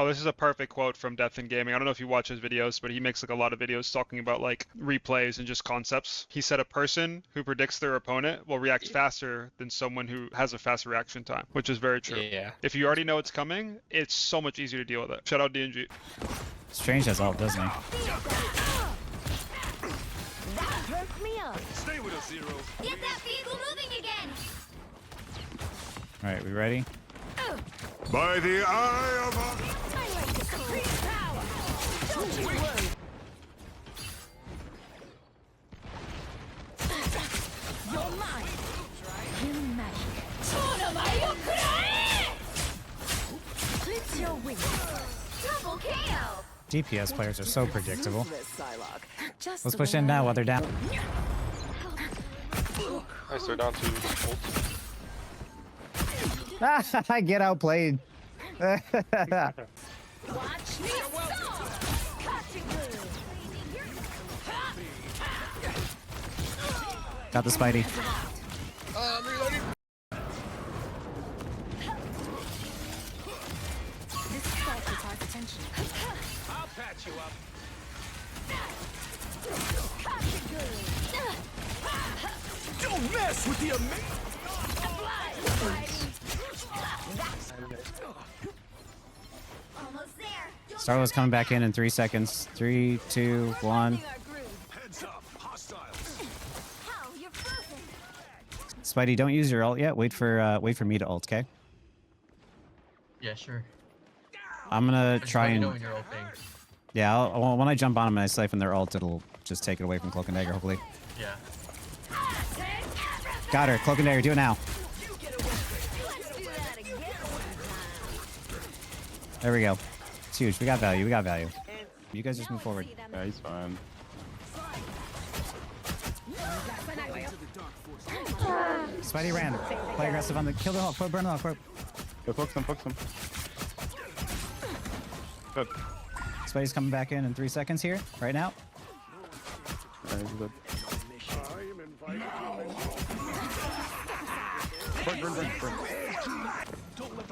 Oh, this is a perfect quote from Death in Gaming. I don't know if you watch his videos, but he makes like a lot of videos talking about like replays and just concepts. He said a person who predicts their opponent will react faster than someone who has a fast reaction time, which is very true. Yeah. If you already know it's coming, it's so much easier to deal with it. Shout out DNG. Strange has ult, doesn't he? That perked me up. Stay with us, Zero. Get that vehicle moving again. All right, we ready? By the eye of our... I like to create power. Don't you worry. You're mine. Healing magic. Split your wings. Double KO. DPS players are so predictable. Just Let's the push way in I now like while they're down. Nice, they're down to ult. I get outplayed. Watch me Got the Spidey. I'm reloading. This spot requires attention. I'll patch you up. Don't mess with the amazing... Almost there. Starlow's coming back in 3 seconds. 3, 2, 1. Heads up, hostiles. How? You're frozen. Spidey, don't use your ult yet. Wait for me to ult, okay? Yeah, sure. I'm gonna Just try let me know and when you're ulting. yeah. When I jump on them and I siphon their ult, it'll just take it away from Cloak and Dagger. Hopefully. Yeah. Got her. Cloak and Dagger. Do it now. Let's do that again. There we go. It's huge. We got value. We got value. You guys just move forward. Yeah, he's fine. Spidey ran. Play aggressive on the kill the Hulk. Burn the Hulk. Go focus him, focus him. Good. Spidey's coming back in 3 seconds here. Right now. Yeah, he's good. Burn.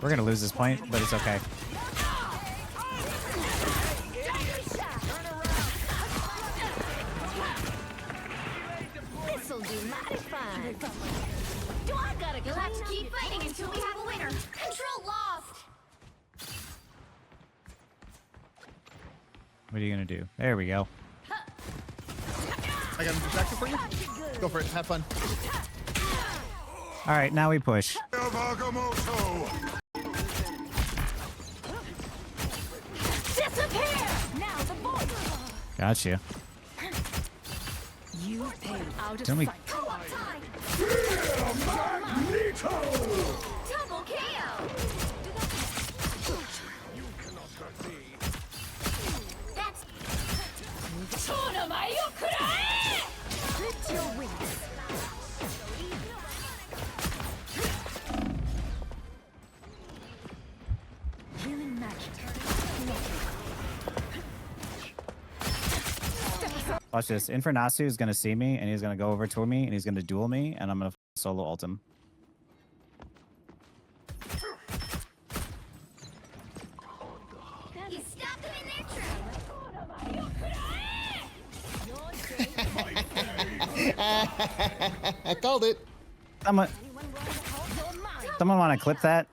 We're gonna lose this point, but it's okay. This'll do mighty fine. Do I gotta You'll have to keep fighting until we have a winner. Control lost. What are you gonna do? There we go. I got him distracted for you. Go for it. Have fun. All right, now we push. Of Agamotto. Disappear! Now the voice. Got you. You paid out of Don't we- sight. Co-op time. Double KO. That's Split your wings. Healing magic. Watch this. Infernasu is gonna see me, and he's gonna go over to me, and he's gonna duel me, and I'm gonna solo ult him. You stopped them in their tracks. I called it. Someone want to clip that?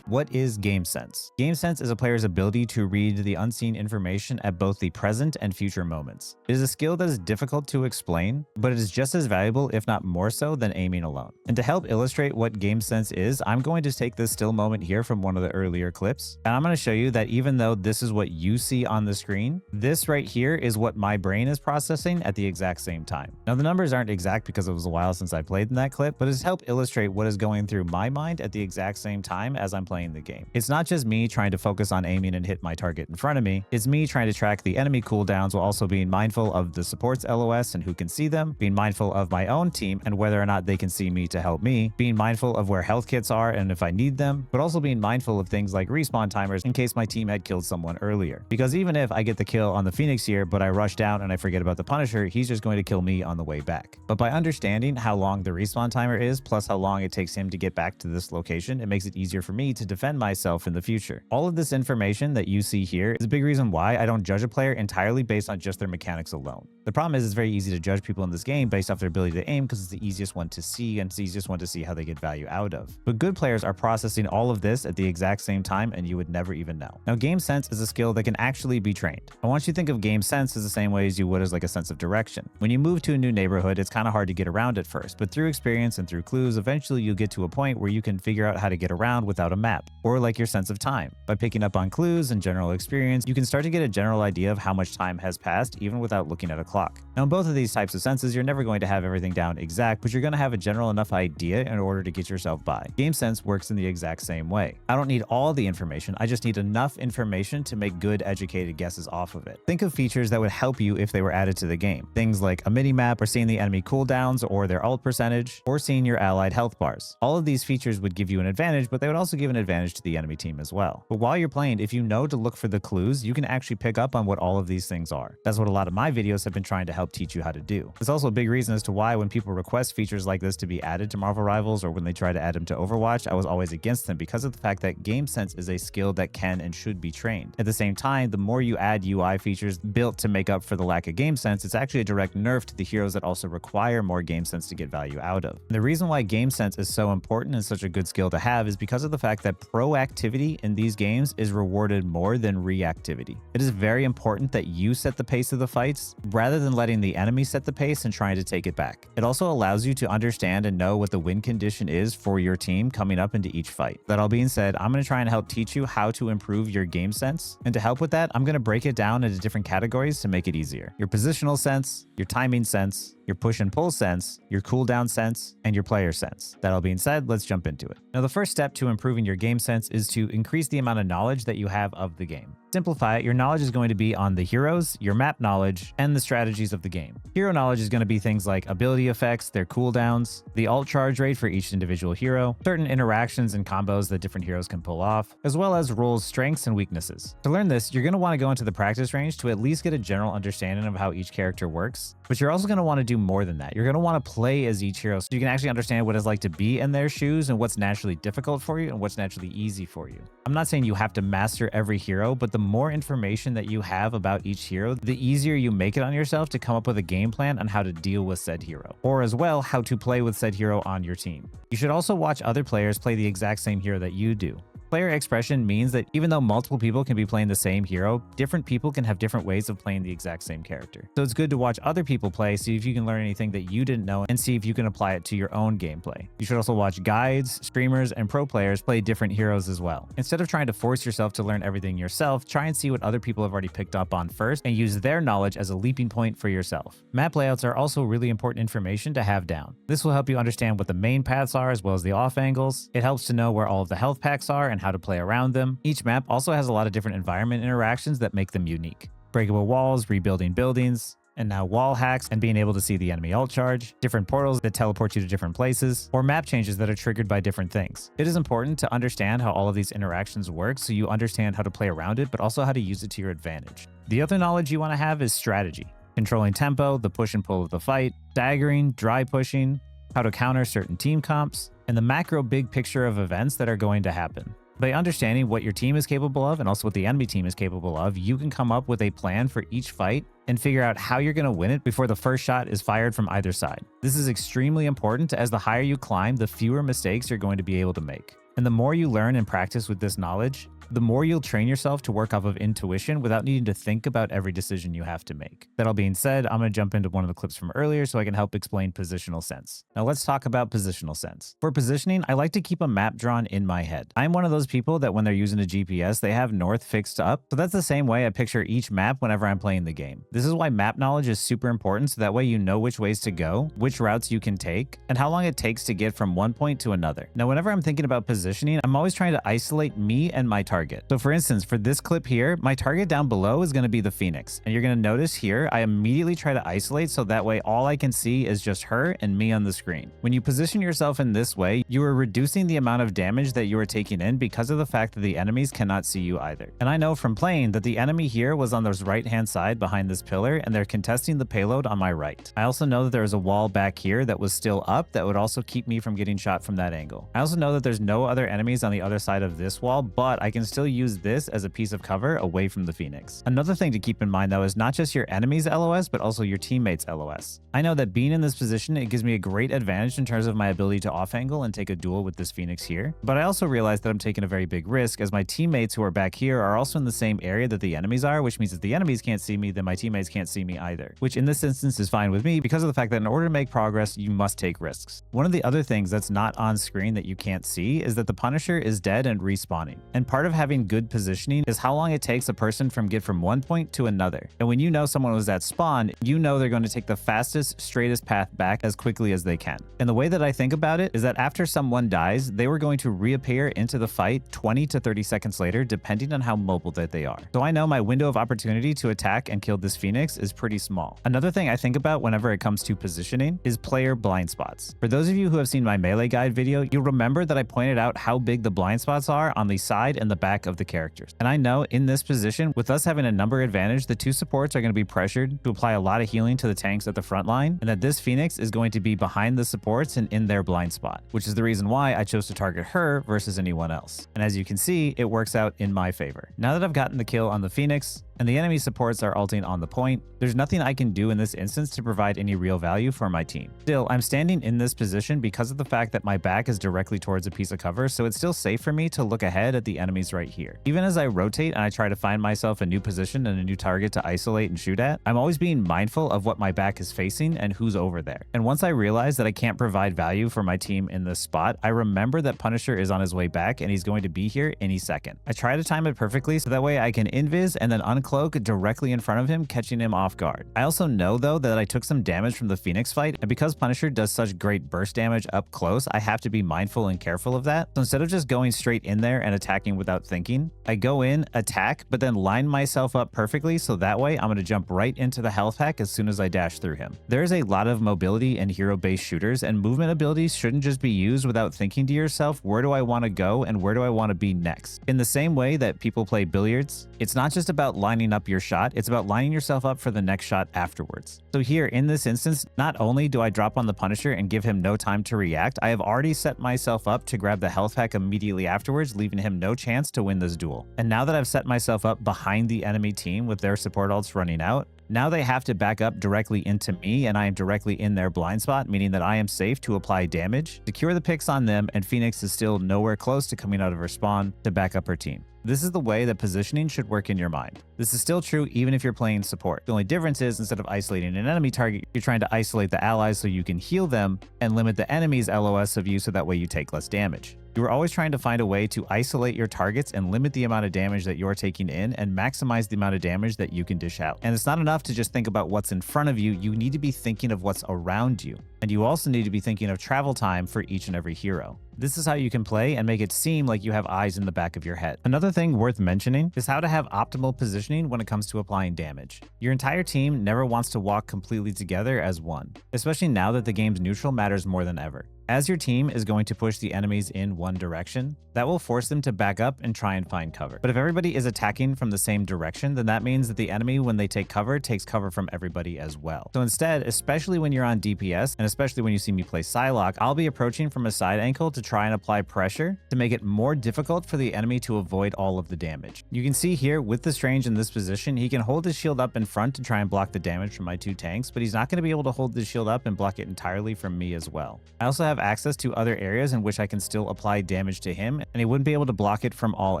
What is GameSense? GameSense is a player's ability to read the unseen information at both the present and future moments. It is a skill that is difficult to explain, but it is just as valuable, if not more so, than aiming alone. And to help illustrate what GameSense is, I'm going to take this still moment here from one of the earlier clips, and I'm going to show you that even though this is what you see on the screen, this right here is what my brain is processing at the exact same time. Now, the numbers aren't exact because it was a while since I played in that clip, but it's helped illustrate what is going through my mind at the exact same time as I'm playing the game. It's not just me trying to focus on aiming and hit my target in front of me, it's me trying to track the enemy cooldowns while also being mindful of the support's LOS and who can see them, being mindful of my own team and whether or not they can see me to help me, being mindful of where health kits are and if I need them, but also being mindful of things like respawn timers in case my team had killed someone earlier. Because even if I get the kill on the Phoenix here, but I rush down and I forget about the Punisher, he's just going to kill me on the way back. But by understanding how long the respawn timer is, plus how long it takes him to get back to to this location, it makes it easier for me to defend myself in the future. All of this information that you see here is a big reason why I don't judge a player entirely based on just their mechanics alone. The problem is it's very easy to judge people in this game based off their ability to aim because it's the easiest one to see and it's the easiest one to see how they get value out of. But good players are processing all of this at the exact same time and you would never even know. Now, game sense is a skill that can actually be trained. I want you to think of game sense as the same way as you would as like a sense of direction. When you move to a new neighborhood, it's kind of hard to get around at first, but through experience and through clues, eventually you'll get to a point where you can figure out how to get around without a map, or like your sense of time. By picking up on clues and general experience, you can start to get a general idea of how much time has passed even without looking at a clock. Now, in both of these types of senses, you're never going to have everything down exact, but you're going to have a general enough idea in order to get yourself by. Game sense works in the exact same way. I don't need all the information, I just need enough information to make good educated guesses off of it. Think of features that would help you if they were added to the game. Things like a mini-map, or seeing the enemy cooldowns or their ult percentage, or seeing your allied health bars. All of these features would give you an advantage, but they would also give an advantage to the enemy team as well. But while you're playing, if you know to look for the clues, you can actually pick up on what all of these things are. That's what a lot of my videos have been trying to help teach you how to do. It's also a big reason as to why when people request features like this to be added to Marvel Rivals, or when they try to add them to Overwatch, I was always against them because of the fact that game sense is a skill that can and should be trained. At the same time, the more you add UI features built to make up for the lack of game sense, it's actually a direct nerf to the heroes that also require more game sense to get value out of. And the reason why game sense is so important and such a good skill to have is because of the fact that proactivity in these games is rewarded more than reactivity. It is very important that you set the pace of the fights rather than letting the enemy set the pace and trying to take it back. It also allows you to understand and know what the win condition is for your team coming up into each fight. That all being said, I'm going to try and help teach you how to improve your game sense. And to help with that, I'm going to break it down into different categories to make it easier. Your positional sense, your timing sense, your push and pull sense, your cooldown sense, and your player sense. That all being said, let's jump into it. Now, the first step to improving your game sense is to increase the amount of knowledge that you have of the game. Simplify it, your knowledge is going to be on the heroes, your map knowledge, and the strategies of the game. Hero knowledge is going to be things like ability effects, their cooldowns, the ult charge rate for each individual hero, certain interactions and combos that different heroes can pull off, as well as roles' strengths and weaknesses. To learn this, you're going to want to go into the practice range to at least get a general understanding of how each character works, but you're also going to want to do more than that. You're going to want to play as each hero so you can actually understand what it's like to be in their shoes and what's naturally difficult for you and what's naturally easy for you. I'm not saying you have to master every hero, but the more information that you have about each hero, the easier you make it on yourself to come up with a game plan on how to deal with said hero, or as well, how to play with said hero on your team. You should also watch other players play the exact same hero that you do. Player expression means that even though multiple people can be playing the same hero, different people can have different ways of playing the exact same character. So it's good to watch other people play, see if you can learn anything that you didn't know, and see if you can apply it to your own gameplay. You should also watch guides, streamers, and pro players play different heroes as well. Instead of trying to force yourself to learn everything yourself, try and see what other people have already picked up on first and use their knowledge as a leaping point for yourself. Map layouts are also really important information to have down. This will help you understand what the main paths are as well as the off angles. It helps to know where all of the health packs are and how to play around them. Each map also has a lot of different environment interactions that make them unique. Breakable walls, rebuilding buildings, and now wall hacks and being able to see the enemy ult charge, different portals that teleport you to different places, or map changes that are triggered by different things. It is important to understand how all of these interactions work so you understand how to play around it, but also how to use it to your advantage. The other knowledge you want to have is strategy. Controlling tempo, the push and pull of the fight, staggering, dry pushing, how to counter certain team comps, and the macro big picture of events that are going to happen. By understanding what your team is capable of and also what the enemy team is capable of, you can come up with a plan for each fight and figure out how you're going to win it before the first shot is fired from either side. This is extremely important as the higher you climb, the fewer mistakes you're going to be able to make. And the more you learn and practice with this knowledge, the more you'll train yourself to work off of intuition without needing to think about every decision you have to make. That all being said, I'm going to jump into one of the clips from earlier so I can help explain positional sense. Now let's talk about positional sense. For positioning, I like to keep a map drawn in my head. I'm one of those people that when they're using a GPS, they have north fixed up. So that's the same way I picture each map whenever I'm playing the game. This is why map knowledge is super important, so that way you know which ways to go, which routes you can take, and how long it takes to get from one point to another. Now, whenever I'm thinking about positioning, I'm always trying to isolate me and my target target. So for instance, for this clip here, my target down below is going to be the Phoenix. And you're going to notice here, I immediately try to isolate so that way all I can see is just her and me on the screen. When you position yourself in this way, you are reducing the amount of damage that you are taking in because of the fact that the enemies cannot see you either. And I know from playing that the enemy here was on this right-hand side behind this pillar, and they're contesting the payload on my right. I also know that there was a wall back here that was still up that would also keep me from getting shot from that angle. I also know that there's no other enemies on the other side of this wall, but I can still use this as a piece of cover away from the Phoenix. Another thing to keep in mind though is not just your enemy's LOS, but also your teammates' LOS. I know that being in this position, it gives me a great advantage in terms of my ability to off angle and take a duel with this Phoenix here, but I also realize that I'm taking a very big risk as my teammates who are back here are also in the same area that the enemies are, which means if the enemies can't see me, then my teammates can't see me either, which in this instance is fine with me because of the fact that in order to make progress, you must take risks. One of the other things that's not on screen that you can't see is that the Punisher is dead and respawning. And part of having good positioning is how long it takes a person get from one point to another. And when you know someone was at spawn, you know they're going to take the fastest, straightest path back as quickly as they can. And the way that I think about it is that after someone dies, they were going to reappear into the fight 20 to 30 seconds later, depending on how mobile that they are. So I know my window of opportunity to attack and kill this Phoenix is pretty small. Another thing I think about whenever it comes to positioning is player blind spots. For those of you who have seen my melee guide video, you'll remember that I pointed out how big the blind spots are on the side and the back of the characters. And I know in this position, with us having a number advantage, the two supports are going to be pressured to apply a lot of healing to the tanks at the front line, and that this Phoenix is going to be behind the supports and in their blind spot, which is the reason why I chose to target her versus anyone else. And as you can see, it works out in my favor. Now that I've gotten the kill on the Phoenix, and the enemy supports are ulting on the point, there's nothing I can do in this instance to provide any real value for my team. Still, I'm standing in this position because of the fact that my back is directly towards a piece of cover, so it's still safe for me to look ahead at the enemies right here. Even as I rotate and I try to find myself a new position and a new target to isolate and shoot at, I'm always being mindful of what my back is facing and who's over there. And once I realize that I can't provide value for my team in this spot, I remember that Punisher is on his way back and he's going to be here any second. I try to time it perfectly so that way I can invis and then uncloak directly in front of him, catching him off guard. I also know though that I took some damage from the Phoenix fight, and because Punisher does such great burst damage up close, I have to be mindful and careful of that. So instead of just going straight in there and attacking without thinking, I go in, attack, but then line myself up perfectly so that way I'm going to jump right into the health pack as soon as I dash through him. There is a lot of mobility in hero-based shooters, and movement abilities shouldn't just be used without thinking to yourself, where do I want to go and where do I want to be next? In the same way that people play billiards, it's not just about lining up your shot, it's about lining yourself up for the next shot afterwards. So here in this instance, not only do I drop on the Punisher and give him no time to react, I have already set myself up to grab the health pack immediately afterwards, leaving him no chance to win this duel. And now that I've set myself up behind the enemy team with their support ults running out, now they have to back up directly into me, and I am directly in their blind spot, meaning that I am safe to apply damage, secure the picks on them, and Phoenix is still nowhere close to coming out of her spawn to back up her team. This is the way that positioning should work in your mind. This is still true even if you're playing support. The only difference is instead of isolating an enemy target, you're trying to isolate the allies so you can heal them and limit the enemy's LOS of you so that way you take less damage. You are always trying to find a way to isolate your targets and limit the amount of damage that you're taking in and maximize the amount of damage that you can dish out. And it's not enough to just think about what's in front of you. You need to be thinking of what's around you. And you also need to be thinking of travel time for each and every hero. This is how you can play and make it seem like you have eyes in the back of your head. Another thing worth mentioning is how to have optimal positioning when it comes to applying damage. Your entire team never wants to walk completely together as one, especially now that the game's neutral matters more than ever. As your team is going to push the enemies in one direction, that will force them to back up and try and find cover. But if everybody is attacking from the same direction, then that means that the enemy, when they take cover, takes cover from everybody as well. So instead, especially when you're on DPS, and especially when you see me play Psylocke, I'll be approaching from a side ankle to try and apply pressure to make it more difficult for the enemy to avoid all of the damage. You can see here with the Strange in this position, he can hold his shield up in front to try and block the damage from my two tanks, but he's not going to be able to hold the shield up and block it entirely from me as well. I also have access to other areas in which I can still apply damage to him, and he wouldn't be able to block it from all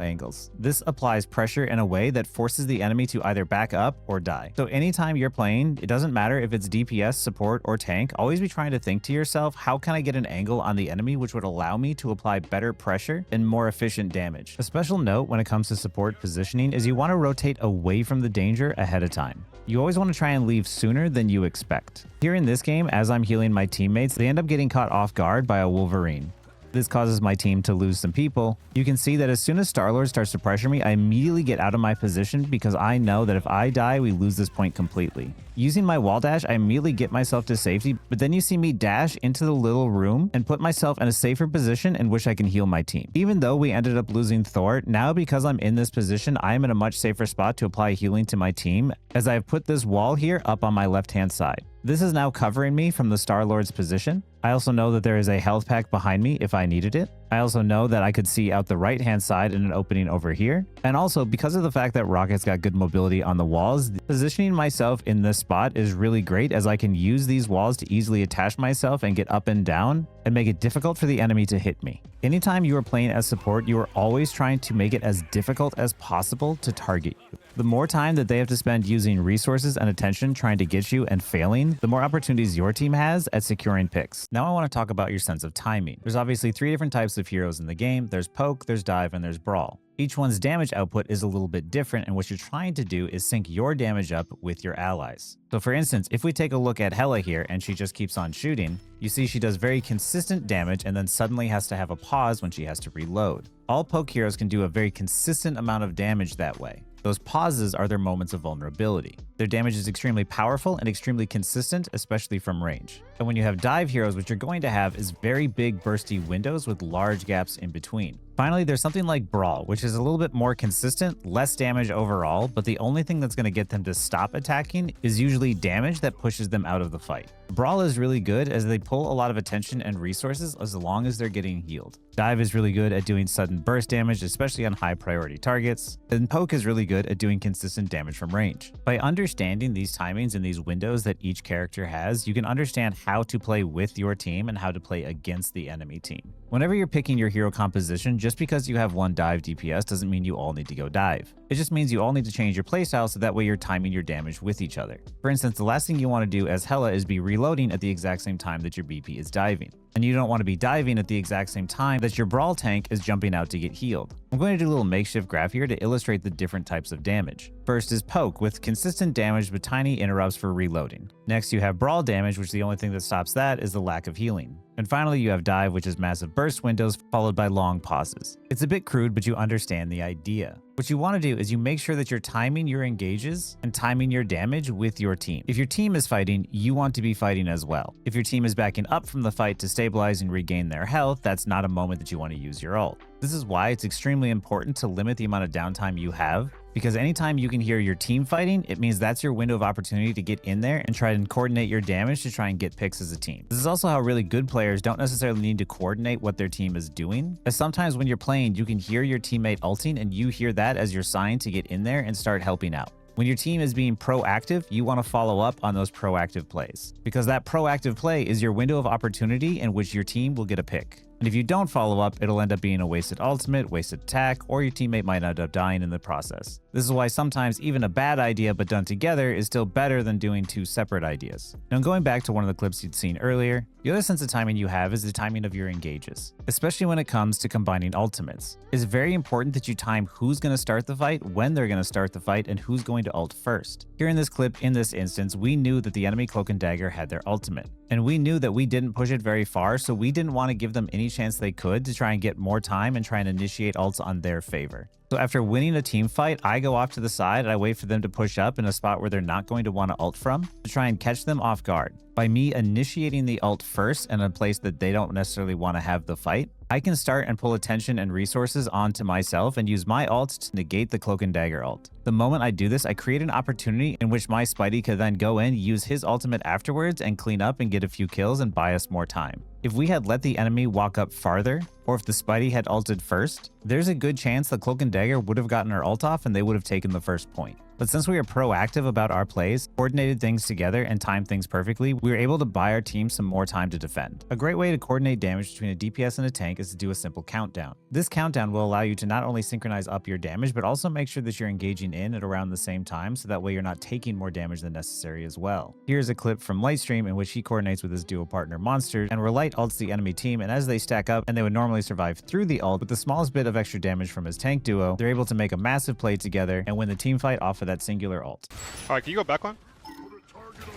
angles. This applies pressure in a way that forces the enemy to either back up or die. So anytime you're playing, it doesn't matter if it's DPS, support, or tank, always be trying to think to yourself, how can I get an angle on the enemy which would allow me to apply better pressure and more efficient damage? A special note when it comes to support positioning is you want to rotate away from the danger ahead of time. You always want to try and leave sooner than you expect. Here in this game, as I'm healing my teammates, they end up getting caught off guard by a Wolverine. This causes my team to lose some people. You can see that as soon as Star-Lord starts to pressure me, I immediately get out of my position because I know that if I die, we lose this point completely. Using my wall dash, I immediately get myself to safety, but then you see me dash into the little room and put myself in a safer position in which I can heal my team. Even though we ended up losing Thor, now because I'm in this position, I am in a much safer spot to apply healing to my team, as I have put this wall here up on my left-hand side. This is now covering me from the Star-Lord's position. I also know that there is a health pack behind me if I needed it. I also know that I could see out the right-hand side in an opening over here. And also, because of the fact that Rocket's got good mobility on the walls, positioning myself in this spot is really great, as I can use these walls to easily attach myself and get up and down and make it difficult for the enemy to hit me. Anytime you are playing as support, you are always trying to make it as difficult as possible to target you. The more time that they have to spend using resources and attention trying to get you and failing, the more opportunities your team has at securing picks. Now I want to talk about your sense of timing. There's obviously 3 different types of heroes in the game. There's poke, there's dive, and there's brawl. Each one's damage output is a little bit different, and what you're trying to do is sync your damage up with your allies. So for instance, if we take a look at Hela here and she just keeps on shooting, you see she does very consistent damage and then suddenly has to have a pause when she has to reload. All poke heroes can do a very consistent amount of damage that way. Those pauses are their moments of vulnerability. Their damage is extremely powerful and extremely consistent, especially from range. And when you have dive heroes, what you're going to have is very big bursty windows with large gaps in between. Finally, there's something like Brawl, which is a little bit more consistent, less damage overall, but the only thing that's going to get them to stop attacking is usually damage that pushes them out of the fight. Brawl is really good as they pull a lot of attention and resources as long as they're getting healed. Dive is really good at doing sudden burst damage, especially on high priority targets, and Poke is really good at doing consistent damage from range. By understanding these timings and these windows that each character has, you can understand how to play with your team and how to play against the enemy team. Whenever you're picking your hero composition, just because you have one dive DPS doesn't mean you all need to go dive. It just means you all need to change your playstyle so that way you're timing your damage with each other. For instance, the last thing you want to do as Hela is be reloading at the exact same time that your BP is diving. And you don't want to be diving at the exact same time that your Brawl tank is jumping out to get healed. I'm going to do a little makeshift graph here to illustrate the different types of damage. First is Poke, with consistent damage but tiny interrupts for reloading. Next you have Brawl damage, which the only thing that stops that is the lack of healing. And finally you have Dive, which is massive burst windows followed by long pauses. It's a bit crude, but you understand the idea. What you want to do is you make sure that you're timing your engages and timing your damage with your team. If your team is fighting, you want to be fighting as well. If your team is backing up from the fight to stabilize and regain their health, that's not a moment that you want to use your ult. This is why it's extremely important to limit the amount of downtime you have, because anytime you can hear your team fighting, it means that's your window of opportunity to get in there and try and coordinate your damage to try and get picks as a team. This is also how really good players don't necessarily need to coordinate what their team is doing, as sometimes when you're playing, you can hear your teammate ulting and you hear that as your sign to get in there and start helping out. When your team is being proactive, you want to follow up on those proactive plays, because that proactive play is your window of opportunity in which your team will get a pick. And if you don't follow up, it'll end up being a wasted ultimate, wasted attack, or your teammate might end up dying in the process. This is why sometimes even a bad idea but done together is still better than doing 2 separate ideas. Now going back to one of the clips you'd seen earlier, the other sense of timing you have is the timing of your engages, especially when it comes to combining ultimates. It's very important that you time who's going to start the fight, when they're going to start the fight, and who's going to ult first. Here in this clip, in this instance, we knew that the enemy Cloak and Dagger had their ultimate. And we knew that we didn't push it very far, so we didn't want to give them any chance they could to try and get more time and try and initiate ults on their favor. So after winning a team fight, I go off to the side and I wait for them to push up in a spot where they're not going to want to ult from to try and catch them off guard. By me initiating the ult first in a place that they don't necessarily want to have the fight, I can start and pull attention and resources onto myself and use my ult to negate the Cloak and Dagger ult. The moment I do this, I create an opportunity in which my Spidey could then go in, use his ultimate afterwards, and clean up and get a few kills and buy us more time. If we had let the enemy walk up farther, or if the Spidey had ulted first, there's a good chance the Cloak and Dagger would have gotten our ult off and they would have taken the first point. But since we are proactive about our plays, coordinated things together, and timed things perfectly, we were able to buy our team some more time to defend. A great way to coordinate damage between a DPS and a tank is to do a simple countdown. This countdown will allow you to not only synchronize up your damage, but also make sure that you're engaging in at around the same time, so that way you're not taking more damage than necessary as well. Here's a clip from Lightstream in which he coordinates with his duo partner Monster, and where Light ults the enemy team, and as they stack up and they would normally survive through the ult, with the smallest bit of extra damage from his tank duo, they're able to make a massive play together and win the team fight off of that singular ult. Alright, can you go back one?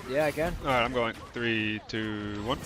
Yeah, again. Alright, I'm going. 3, 2, 1.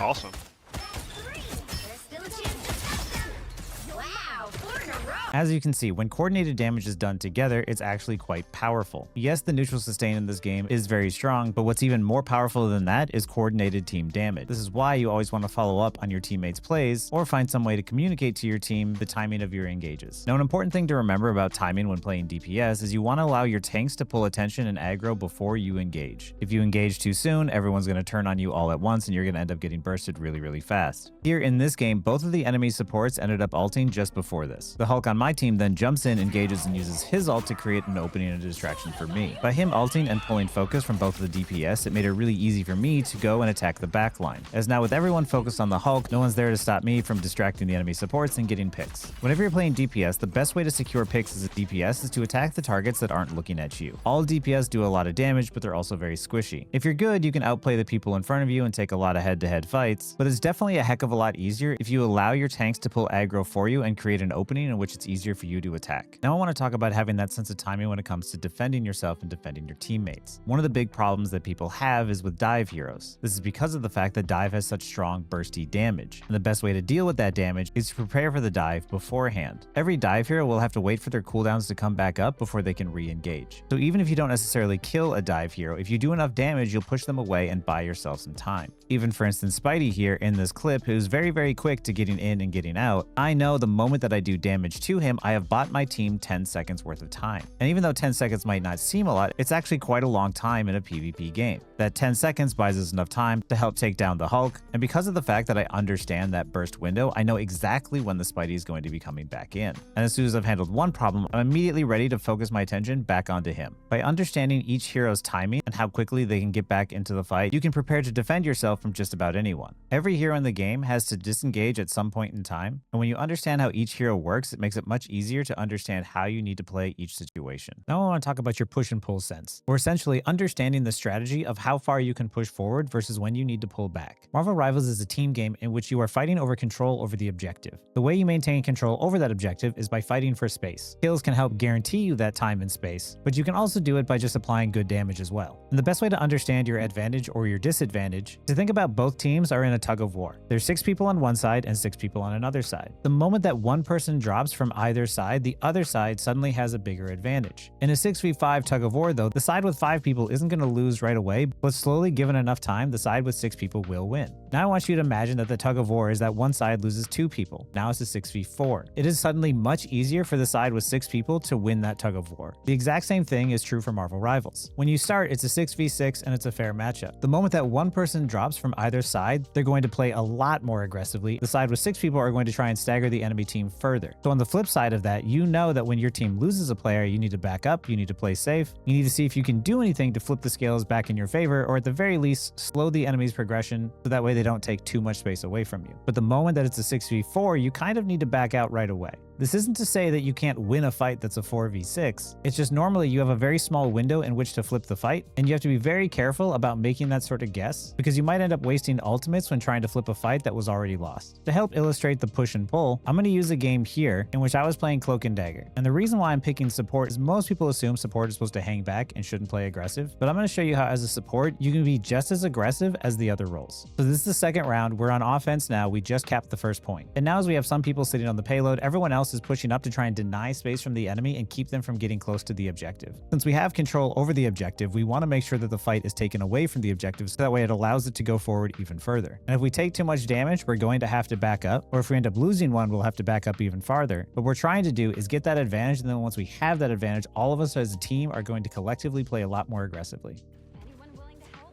Awesome. There's still a chance to stop them. Wow, 4 in a row. As you can see, when coordinated damage is done together, it's actually quite powerful. Yes, the neutral sustain in this game is very strong, but what's even more powerful than that is coordinated team damage. This is why you always want to follow up on your teammates' plays or find some way to communicate to your team the timing of your engages. Now, an important thing to remember about timing when playing DPS is you want to allow your tanks to pull attention and aggro before you engage. If you engage too soon, everyone's going to turn on you all at once and you're going to end up getting bursted really, really fast. Here in this game, both of the enemy supports ended up ulting just before this. The Hulk on my team then jumps in, engages, and uses his ult to create an opening and a distraction for me. By him ulting and pulling focus from both of the DPS, it made it really easy for me to go and attack the backline. As now with everyone focused on the Hulk, no one's there to stop me from distracting the enemy supports and getting picks. Whenever you're playing DPS, the best way to secure picks as a DPS is to attack the targets that aren't looking at you. All DPS do a lot of damage, but they're also very squishy. If you're good, you can outplay the people in front of you and take a lot of head-to-head fights, but it's definitely a heck of a lot easier if you allow your tanks to pull aggro for you and create an opening in which it's easier for you to attack. Now I want to talk about having that sense of timing when it comes to defending yourself and defending your teammates. One of the big problems that people have is with dive heroes. This is because of the fact that dive has such strong bursty damage, and the best way to deal with that damage is to prepare for the dive beforehand. Every dive hero will have to wait for their cooldowns to come back up before they can re-engage. So even if you don't necessarily kill a dive hero, if you do enough damage, you'll push them away and buy yourself some time. Even for instance, Spidey here in this clip, who's very, very quick to getting in and getting out, I know the moment that I do damage to him, I have bought my team 10 seconds worth of time. And even though 10 seconds might not seem a lot, it's actually quite a long time in a PvP game. That 10 seconds buys us enough time to help take down the Hulk, and because of the fact that I understand that burst window, I know exactly when the Spidey is going to be coming back in. And as soon as I've handled one problem, I'm immediately ready to focus my attention back onto him. By understanding each hero's timing and how quickly they can get back into the fight, you can prepare to defend yourself from just about anyone. Every hero in the game has to disengage at some point in time, and when you understand how each hero works, it makes it much easier to understand how you need to play each situation. Now I want to talk about your push and pull sense, or essentially understanding the strategy of how far you can push forward versus when you need to pull back. Marvel Rivals is a team game in which you are fighting over control over the objective. The way you maintain control over that objective is by fighting for space. Kills can help guarantee you that time and space, but you can also do it by just applying good damage as well. And the best way to understand your advantage or your disadvantage is to think about both teams are in a tug of war. There's 6 people on one side and 6 people on another side. The moment that one person drops from either side, the other side suddenly has a bigger advantage. In a 6v5 tug of war though, the side with 5 people isn't going to lose right away, but slowly given enough time, the side with 6 people will win. Now I want you to imagine that the tug of war is that one side loses 2 people. Now it's a 6v4. It is suddenly much easier for the side with 6 people to win that tug of war. The exact same thing is true for Marvel Rivals. When you start, it's a 6v6 and it's a fair matchup. The moment that one person drops from either side, they're going to play a lot more aggressively. The side with 6 people are going to try and stagger the enemy team further. So on the flip side of that, you know that when your team loses a player, you need to back up, you need to play safe, you need to see if you can do anything to flip the scales back in your favor, or at the very least, slow the enemy's progression so that way they don't take too much space away from you. But the moment that it's a 6v4, you kind of need to back out right away. This isn't to say that you can't win a fight that's a 4v6. It's just normally you have a very small window in which to flip the fight, and you have to be very careful about making that sort of guess, because you might end up wasting ultimates when trying to flip a fight that was already lost. To help illustrate the push and pull, I'm going to use a game here in which I was playing Cloak and Dagger. And the reason why I'm picking support is most people assume support is supposed to hang back and shouldn't play aggressive, but I'm going to show you how as a support, you can be just as aggressive as the other roles. So this is the second round. We're on offense now. We just capped the first point. And now as we have some people sitting on the payload, everyone else is pushing up to try and deny space from the enemy and keep them from getting close to the objective. Since we have control over the objective, we want to make sure that the fight is taken away from the objective so that way it allows it to go forward even further. And if we take too much damage, we're going to have to back up, or if we end up losing one, we'll have to back up even farther. What we're trying to do is get that advantage, and then once we have that advantage, all of us as a team are going to collectively play a lot more aggressively. Anyone willing to help?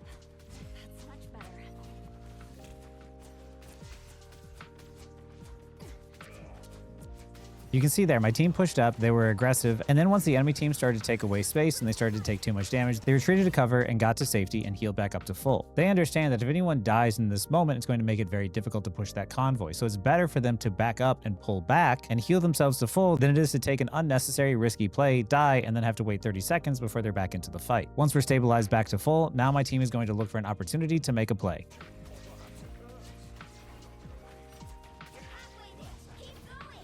That's much better. You can see there, my team pushed up, they were aggressive, and then once the enemy team started to take away space and they started to take too much damage, they retreated to cover and got to safety and healed back up to full. They understand that if anyone dies in this moment, it's going to make it very difficult to push that convoy, so it's better for them to back up and pull back and heal themselves to full than it is to take an unnecessary risky play, die, and then have to wait 30 seconds before they're back into the fight. Once we're stabilized back to full, now my team is going to look for an opportunity to make a play. You're halfway there. Keep going.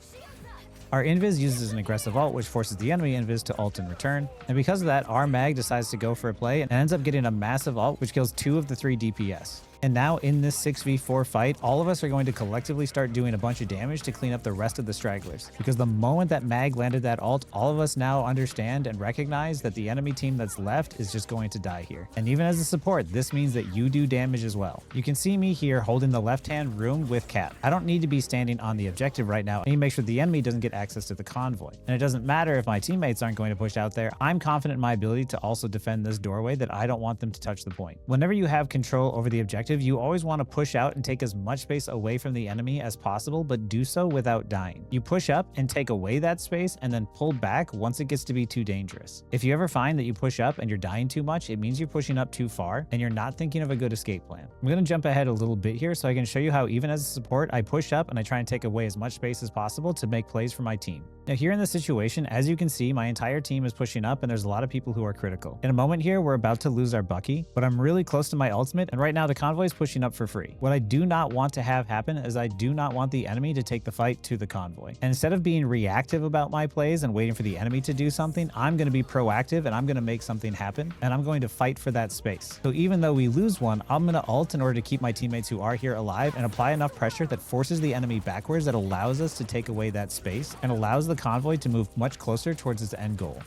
Shields up. Our invis uses an aggressive ult, which forces the enemy invis to ult in return. And because of that, our mag decides to go for a play and ends up getting a massive ult, which kills 2 of the 3 DPS. And now in this 6v4 fight, all of us are going to collectively start doing a bunch of damage to clean up the rest of the stragglers. Because the moment that Mag landed that ult, all of us now understand and recognize that the enemy team that's left is just going to die here. And even as a support, this means that you do damage as well. You can see me here holding the left-hand rune with Cap. I don't need to be standing on the objective right now. I need to make sure the enemy doesn't get access to the convoy. And it doesn't matter if my teammates aren't going to push out there. I'm confident in my ability to also defend this doorway that I don't want them to touch the point. Whenever you have control over the objective, you always want to push out and take as much space away from the enemy as possible, but do so without dying. You push up and take away that space and then pull back once it gets to be too dangerous. If you ever find that you push up and you're dying too much, it means you're pushing up too far and you're not thinking of a good escape plan. I'm going to jump ahead a little bit here so I can show you how even as a support, I push up and I try and take away as much space as possible to make plays for my team. Now here in this situation, as you can see, my entire team is pushing up and there's a lot of people who are critical. In a moment here, we're about to lose our Bucky, but I'm really close to my ultimate and right now the convoy is pushing up for free. What I do not want to have happen is I do not want the enemy to take the fight to the convoy. And instead of being reactive about my plays and waiting for the enemy to do something, I'm going to be proactive and I'm going to make something happen and I'm going to fight for that space. So even though we lose one, I'm going to ult in order to keep my teammates who are here alive and apply enough pressure that forces the enemy backwards, that allows us to take away that space and allows the convoy to move much closer towards its end goal.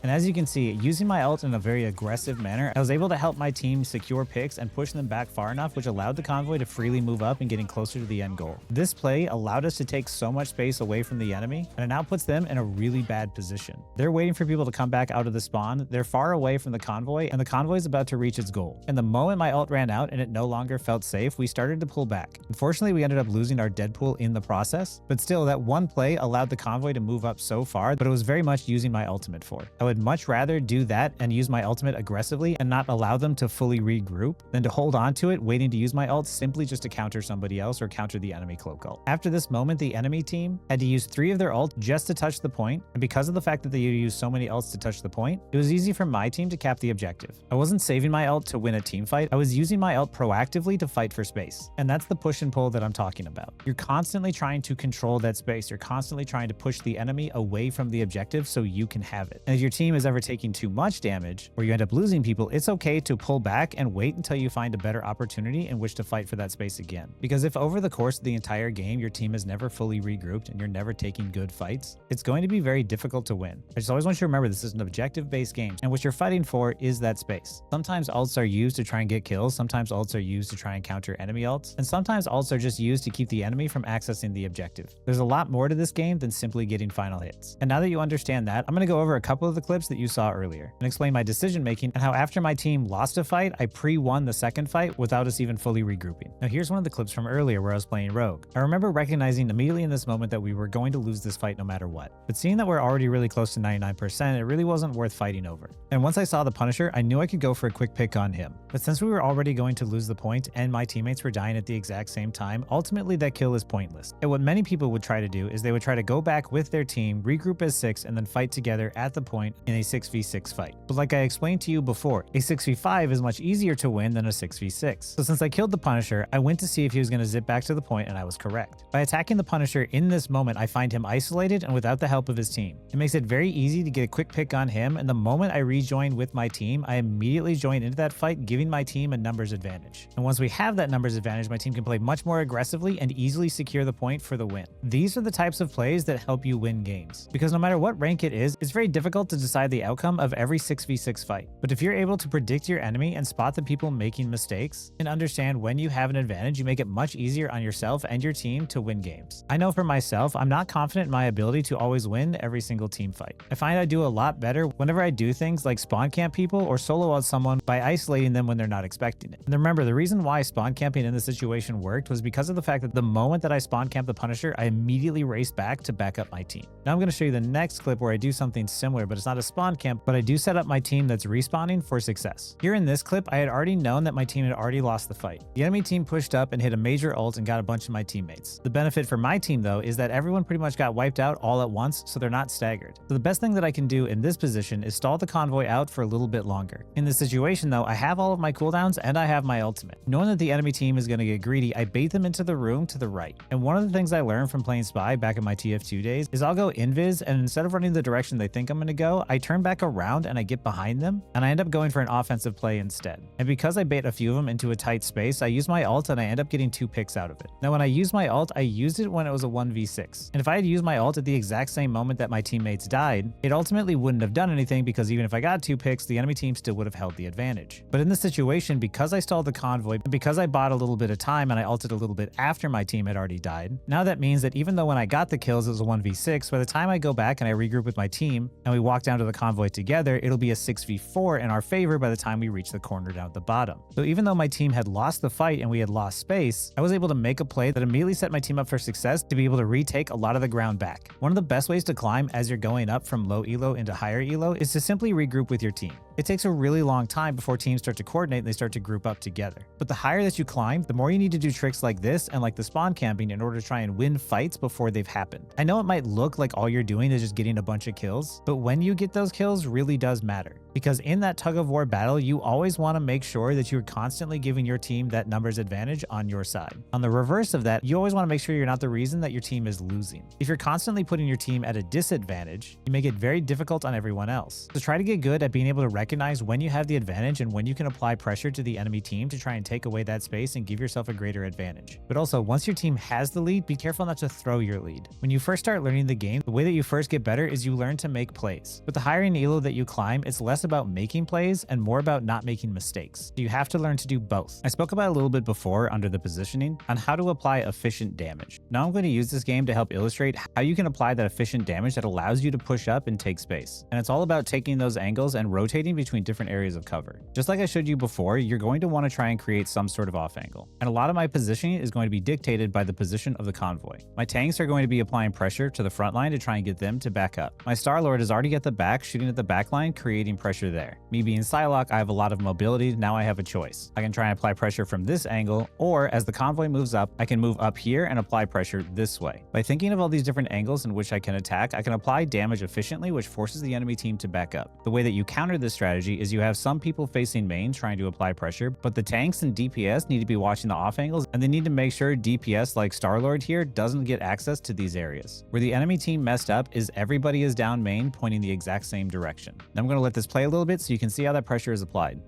And as you can see, using my ult in a very aggressive manner, I was able to help my team secure picks and push them back far enough, which allowed the convoy to freely move up and getting closer to the end goal. This play allowed us to take so much space away from the enemy, and it now puts them in a really bad position. They're waiting for people to come back out of the spawn, they're far away from the convoy, and the convoy is about to reach its goal. And the moment my ult ran out and it no longer felt safe, we started to pull back. Unfortunately, we ended up losing our Deadpool in the process, but still, that one play allowed the convoy to move up so far, but it was very much using my ultimate for. I would much rather do that and use my ultimate aggressively and not allow them to fully regroup than to hold on to it, waiting to use my ult simply just to counter somebody else or counter the enemy cloak ult. After this moment, the enemy team had to use 3 of their ult just to touch the point, and because of the fact that they used so many ults to touch the point, it was easy for my team to cap the objective. I wasn't saving my ult to win a team fight, I was using my ult proactively to fight for space. And that's the push and pull that I'm talking about. You're constantly trying to control that space, you're constantly trying to push the enemy away from the objective so you can have it. And if your team is ever taking too much damage or you end up losing people, it's okay to pull back and wait until you find a better opportunity in which to fight for that space again. Because if over the course of the entire game your team is never fully regrouped and you're never taking good fights, it's going to be very difficult to win. I just always want you to remember this is an objective-based game and what you're fighting for is that space. Sometimes ults are used to try and get kills, sometimes ults are used to try and counter enemy ults, and sometimes ults are just used to keep the enemy from accessing the objective. There's a lot more to this game than simply getting final hits. And now that you understand that, I'm going to go over a couple of the clips that you saw earlier and explain my decision making and how after my team lost a fight, I pre-won the second fight without us even fully regrouping. Now here's one of the clips from earlier where I was playing Rogue. I remember recognizing immediately in this moment that we were going to lose this fight no matter what. But seeing that we're already really close to 99%, it really wasn't worth fighting over. And once I saw the Punisher, I knew I could go for a quick pick on him. But since we were already going to lose the point and my teammates were dying at the exact same time, ultimately that kill is pointless. And what many people would try to do is they would try to go back with their team, regroup as 6, and then fight together at the point in a 6v6 fight. But like I explained to you before, a 6v5 is much easier to win than a 6v6. So since I killed the Punisher, I went to see if he was going to zip back to the point and I was correct. By attacking the Punisher in this moment, I find him isolated and without the help of his team. It makes it very easy to get a quick pick on him, and the moment I rejoin with my team, I immediately join into that fight, giving my team a numbers advantage. And once we have that numbers advantage, my team can play much more aggressively and easily secure the point for the win. These are the types of plays that help you win games. Because no matter what rank it is, it's very difficult to decide the outcome of every 6v6 fight. But if you're able to predict your enemy and spot the people making mistakes and understand when you have an advantage, you make it much easier on yourself and your team to win games. I know for myself, I'm not confident in my ability to always win every single team fight. I find I do a lot better whenever I do things like spawn camp people or solo out someone by isolating them when they're not expecting it. And remember, the reason why spawn camping in this situation worked was because of the fact that the moment that I spawn camped the Punisher, I immediately raced back to back up my team. Now I'm going to show you the next clip where I do something similar, but it's not not a spawn camp, but I do set up my team that's respawning for success. Here in this clip, I had already known that my team had already lost the fight. The enemy team pushed up and hit a major ult and got a bunch of my teammates. The benefit for my team though is that everyone pretty much got wiped out all at once, so they're not staggered. So the best thing that I can do in this position is stall the convoy out for a little bit longer. In this situation though, I have all of my cooldowns and I have my ultimate. Knowing that the enemy team is going to get greedy, I bait them into the room to the right. And one of the things I learned from playing Spy back in my TF2 days is I'll go invis, and instead of running the direction they think I'm going to go, I turn back around and I get behind them, and I end up going for an offensive play instead. And because I bait a few of them into a tight space, I use my ult and I end up getting 2 picks out of it. Now when I use my ult, I used it when it was a 1v6. And if I had used my ult at the exact same moment that my teammates died, it ultimately wouldn't have done anything, because even if I got 2 picks, the enemy team still would have held the advantage. But in this situation, because I stalled the convoy, because I bought a little bit of time and I ulted a little bit after my team had already died, now that means that even though when I got the kills it was a 1v6, by the time I go back and I regroup with my team and we walk down to the convoy together, it'll be a 6v4 in our favor by the time we reach the corner down at the bottom. So even though my team had lost the fight and we had lost space, I was able to make a play that immediately set my team up for success to be able to retake a lot of the ground back. One of the best ways to climb as you're going up from low elo into higher elo is to simply regroup with your team. It takes a really long time before teams start to coordinate and they start to group up together. But the higher that you climb, the more you need to do tricks like this and like the spawn camping in order to try and win fights before they've happened. I know it might look like all you're doing is just getting a bunch of kills, but when you get those kills really does matter. Because in that tug of war battle, you always want to make sure that you're constantly giving your team that numbers advantage on your side. On the reverse of that, you always want to make sure you're not the reason that your team is losing. If you're constantly putting your team at a disadvantage, you make it very difficult on everyone else. So try to get good at being able to recognize when you have the advantage and when you can apply pressure to the enemy team to try and take away that space and give yourself a greater advantage. But also, once your team has the lead, be careful not to throw your lead. When you first start learning the game, the way that you first get better is you learn to make plays. With the higher in elo that you climb, it's less about making plays and more about not making mistakes. So you have to learn to do both. I spoke about a little bit before under the positioning on how to apply efficient damage. Now I'm going to use this game to help illustrate how you can apply that efficient damage that allows you to push up and take space. And it's all about taking those angles and rotating between different areas of cover. Just like I showed you before, you're going to want to try and create some sort of off angle. And a lot of my positioning is going to be dictated by the position of the convoy. My tanks are going to be applying pressure to the front line to try and get them to back up. My Star-Lord is already at the back, shooting at the back line, creating pressure there. Me being Psylocke, I have a lot of mobility. Now I have a choice. I can try and apply pressure from this angle, or as the convoy moves up, I can move up here and apply pressure this way. By thinking of all these different angles in which I can attack, I can apply damage efficiently, which forces the enemy team to back up. The way that you counter this strategy is you have some people facing main trying to apply pressure, but the tanks and DPS need to be watching the off angles, and they need to make sure DPS like Star-Lord here doesn't get access to these areas. Where the enemy team messed up is everybody is down main pointing the exact same direction. Now I'm going to let this play a little bit so you can see how that pressure is applied.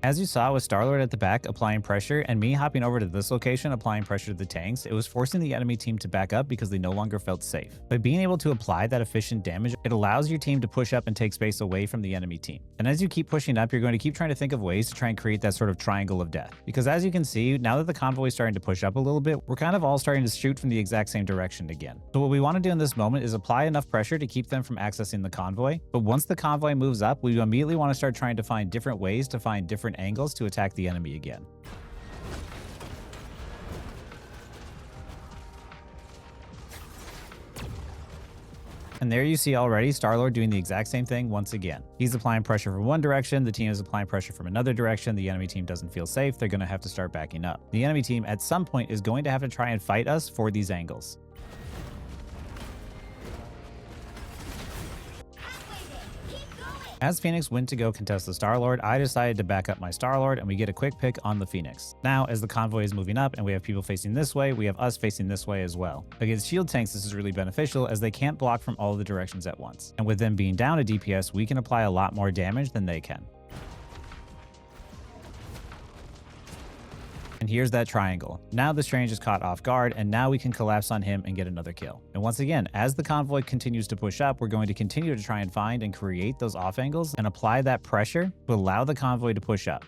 As you saw with Star-Lord at the back applying pressure and me hopping over to this location applying pressure to the tanks, it was forcing the enemy team to back up because they no longer felt safe. By being able to apply that efficient damage, it allows your team to push up and take space away from the enemy team. And as you keep pushing up, you're going to keep trying to think of ways to try and create that sort of triangle of death. Because as you can see, now that the convoy is starting to push up a little bit, we're kind of all starting to shoot from the exact same direction again. So what we want to do in this moment is apply enough pressure to keep them from accessing the convoy. But once the convoy moves up, we immediately want to start trying to find different ways to find different angles to attack the enemy again. And there you see already Star-Lord doing the exact same thing once again. He's applying pressure from one direction, the team is applying pressure from another direction, the enemy team doesn't feel safe, they're going to have to start backing up. The enemy team at some point is going to have to try and fight us for these angles. As Phoenix went to go contest the Star-Lord, I decided to back up my Star-Lord and we get a quick pick on the Phoenix. Now, as the convoy is moving up and we have people facing this way, we have us facing this way as well. Against shield tanks, this is really beneficial as they can't block from all of the directions at once. And with them being down a DPS, we can apply a lot more damage than they can. And here's that triangle. Now the Strange is caught off guard, and now we can collapse on him and get another kill. And once again, as the convoy continues to push up, we're going to continue to try and find and create those off angles and apply that pressure to allow the convoy to push up.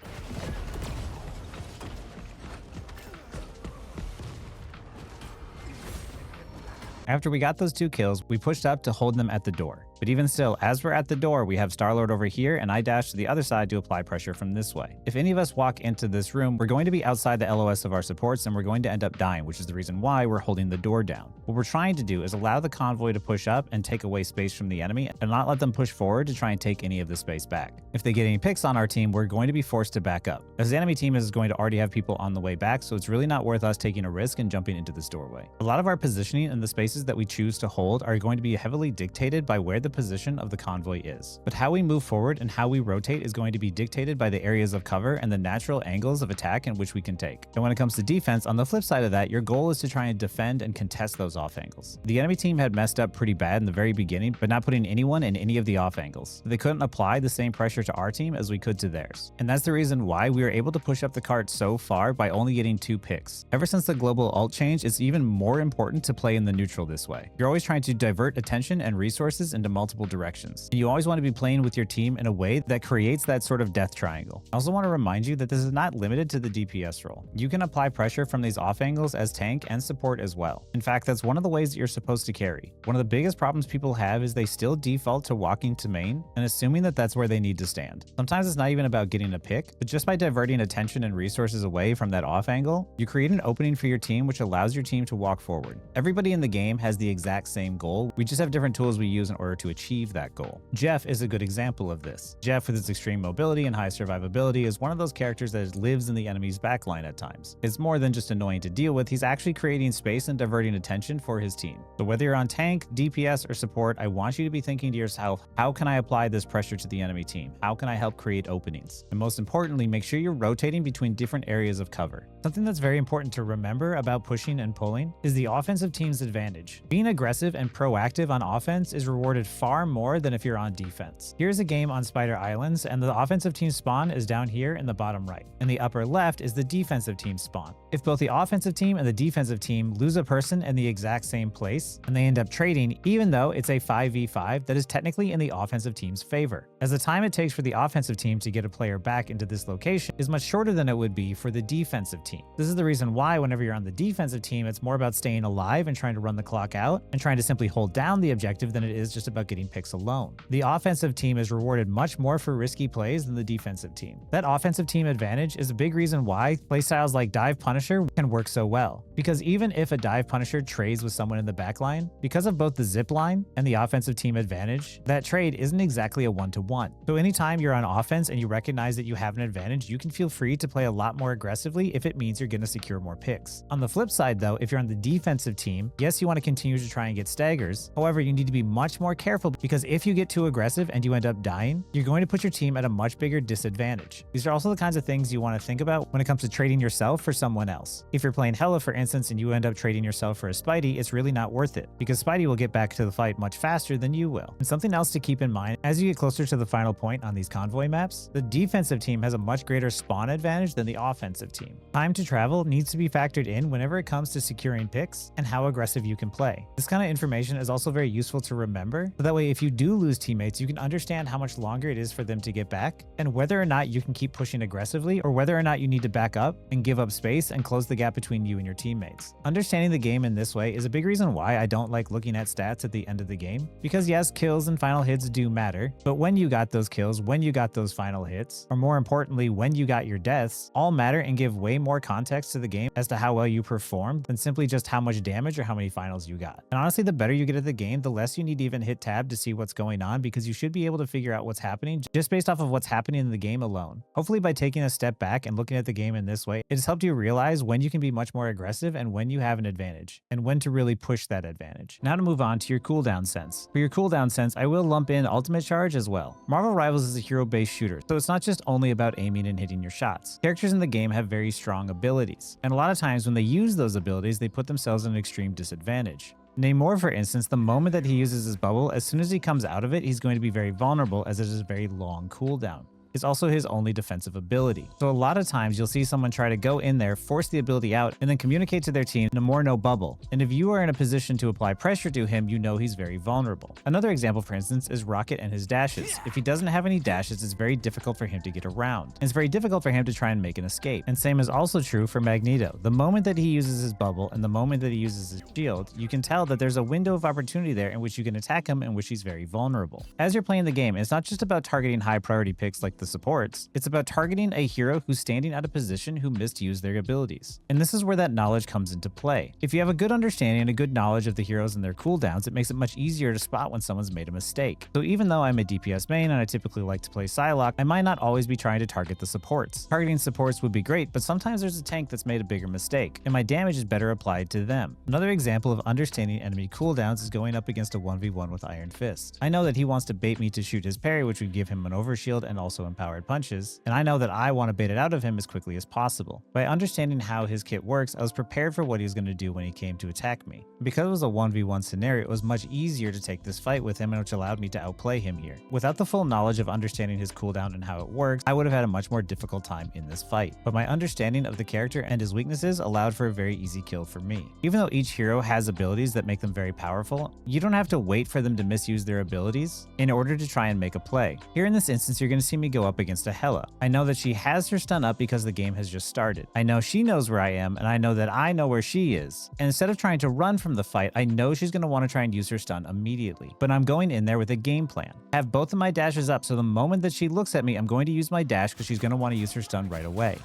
After we got those 2 kills, we pushed up to hold them at the door. But even still, as we're at the door, we have Star-Lord over here, and I dash to the other side to apply pressure from this way. If any of us walk into this room, we're going to be outside the LOS of our supports, and we're going to end up dying, which is the reason why we're holding the door down. What we're trying to do is allow the convoy to push up and take away space from the enemy, and not let them push forward to try and take any of the space back. If they get any picks on our team, we're going to be forced to back up, as the enemy team is going to already have people on the way back, so it's really not worth us taking a risk and jumping into this doorway. A lot of our positioning in the spaces that we choose to hold are going to be heavily dictated by where the position of the convoy is. But how we move forward and how we rotate is going to be dictated by the areas of cover and the natural angles of attack in which we can take. And when it comes to defense, on the flip side of that, your goal is to try and defend and contest those off angles. The enemy team had messed up pretty bad in the very beginning, but not putting anyone in any of the off angles. They couldn't apply the same pressure to our team as we could to theirs. And that's the reason why we were able to push up the cart so far by only getting 2 picks. Ever since the global ult change, it's even more important to play in the neutral this way. You're always trying to divert attention and resources into multiple directions. And you always want to be playing with your team in a way that creates that sort of death triangle. I also want to remind you that this is not limited to the DPS role. You can apply pressure from these off angles as tank and support as well. In fact, that's one of the ways that you're supposed to carry. One of the biggest problems people have is they still default to walking to main and assuming that that's where they need to stand. Sometimes it's not even about getting a pick, but just by diverting attention and resources away from that off angle, you create an opening for your team which allows your team to walk forward. Everybody in the game has the exact same goal, we just have different tools we use in order to achieve that goal. Jeff is a good example of this. Jeff, with his extreme mobility and high survivability, is one of those characters that lives in the enemy's backline at times. It's more than just annoying to deal with, he's actually creating space and diverting attention for his team. So whether you're on tank, DPS, or support, I want you to be thinking to yourself, how can I apply this pressure to the enemy team? How can I help create openings? And most importantly, make sure you're rotating between different areas of cover. Something that's very important to remember about pushing and pulling is the offensive team's advantage. Being aggressive and proactive on offense is rewarded far more than if you're on defense. Here's a game on Spider Islands, and the offensive team spawn is down here in the bottom right. In the upper left is the defensive team spawn. If both the offensive team and the defensive team lose a person in the exact same place, and they end up trading, even though it's a 5v5 that is technically in the offensive team's favor, as the time it takes for the offensive team to get a player back into this location is much shorter than it would be for the defensive team. This is the reason why whenever you're on the defensive team, it's more about staying alive and trying to run the clock out and trying to simply hold down the objective than it is just about getting picks alone. The offensive team is rewarded much more for risky plays than the defensive team. That offensive team advantage is a big reason why playstyles like Dive Punisher can work so well. Because even if a Dive Punisher trades with someone in the backline, because of both the zip line and the offensive team advantage, that trade isn't exactly a one-to-one. So anytime you're on offense and you recognize that you have an advantage, you can feel free to play a lot more aggressively if it means you're going to secure more picks. On the flip side though, if you're on the defensive team, yes, you want to continue to try and get staggers. However, you need to be much more careful because if you get too aggressive and you end up dying, you're going to put your team at a much bigger disadvantage. These are also the kinds of things you want to think about when it comes to trading yourself for someone else. If you're playing Hela, for instance, and you end up trading yourself for a Spidey, it's really not worth it because Spidey will get back to the fight much faster than you will. And something else to keep in mind, as you get closer to the final point on these convoy maps, the defensive team has a much greater spawn advantage than the offensive team. Time to travel needs to be factored in whenever it comes to securing picks and how aggressive you can play. This kind of information is also very useful to remember, so that way if you do lose teammates, you can understand how much longer it is for them to get back and whether or not you can keep pushing aggressively or whether or not you need to back up and give up space and close the gap between you and your teammates. Understanding the game in this way is a big reason why I don't like looking at stats at the end of the game, because yes, kills and final hits do matter, but when you got those kills, when you got those final hits, or more importantly, when you got your deaths, all matter and give way more context to the game as to how well you performed than simply just how much damage or how many finals you got. And honestly, the better you get at the game, the less you need to even hit tab to see what's going on, because you should be able to figure out what's happening just based off of what's happening in the game alone. Hopefully by taking a step back and looking at the game in this way, it has helped you realize when you can be much more aggressive and when you have an advantage, and when to really push that advantage. Now to move on to your cooldown sense. For your cooldown sense, I will lump in Ultimate Charge as well. Marvel Rivals is a hero-based shooter, so it's not just only about aiming and hitting your shots. Characters in the game have very strong abilities, and a lot of times when they use those abilities, they put themselves in an extreme disadvantage. Namor, for instance, the moment that he uses his bubble, as soon as he comes out of it, he's going to be very vulnerable as it is a very long cooldown. is also his only defensive ability. So a lot of times you'll see someone try to go in there, force the ability out, and then communicate to their team no bubble. And if you are in a position to apply pressure to him, you know he's very vulnerable. Another example, for instance, is Rocket and his dashes. If he doesn't have any dashes, it's very difficult for him to get around. And it's very difficult for him to try and make an escape. And same is also true for Magneto. The moment that he uses his bubble and the moment that he uses his shield, you can tell that there's a window of opportunity there in which you can attack him, in which he's very vulnerable. As you're playing the game, it's not just about targeting high priority picks like the supports, it's about targeting a hero who's standing out of position who misused their abilities. And this is where that knowledge comes into play. If you have a good understanding and a good knowledge of the heroes and their cooldowns, it makes it much easier to spot when someone's made a mistake. So even though I'm a DPS main and I typically like to play Psylocke, I might not always be trying to target the supports. Targeting supports would be great, but sometimes there's a tank that's made a bigger mistake, and my damage is better applied to them. Another example of understanding enemy cooldowns is going up against a 1v1 with Iron Fist. I know that he wants to bait me to shoot his parry, which would give him an overshield and also empowered punches, and I know that I want to bait it out of him as quickly as possible. By understanding how his kit works, I was prepared for what he was going to do when he came to attack me. Because it was a 1v1 scenario, it was much easier to take this fight with him, and which allowed me to outplay him here. Without the full knowledge of understanding his cooldown and how it works, I would have had a much more difficult time in this fight. But my understanding of the character and his weaknesses allowed for a very easy kill for me. Even though each hero has abilities that make them very powerful, you don't have to wait for them to misuse their abilities in order to try and make a play. Here in this instance, you're going to see me go up against a Hela. I know that she has her stun up because the game has just started. I know she knows where I am, and I know that I know where she is. And instead of trying to run from the fight, I know she's going to want to try and use her stun immediately. But I'm going in there with a game plan. I have both of my dashes up, so the moment that she looks at me, I'm going to use my dash because she's going to want to use her stun right away.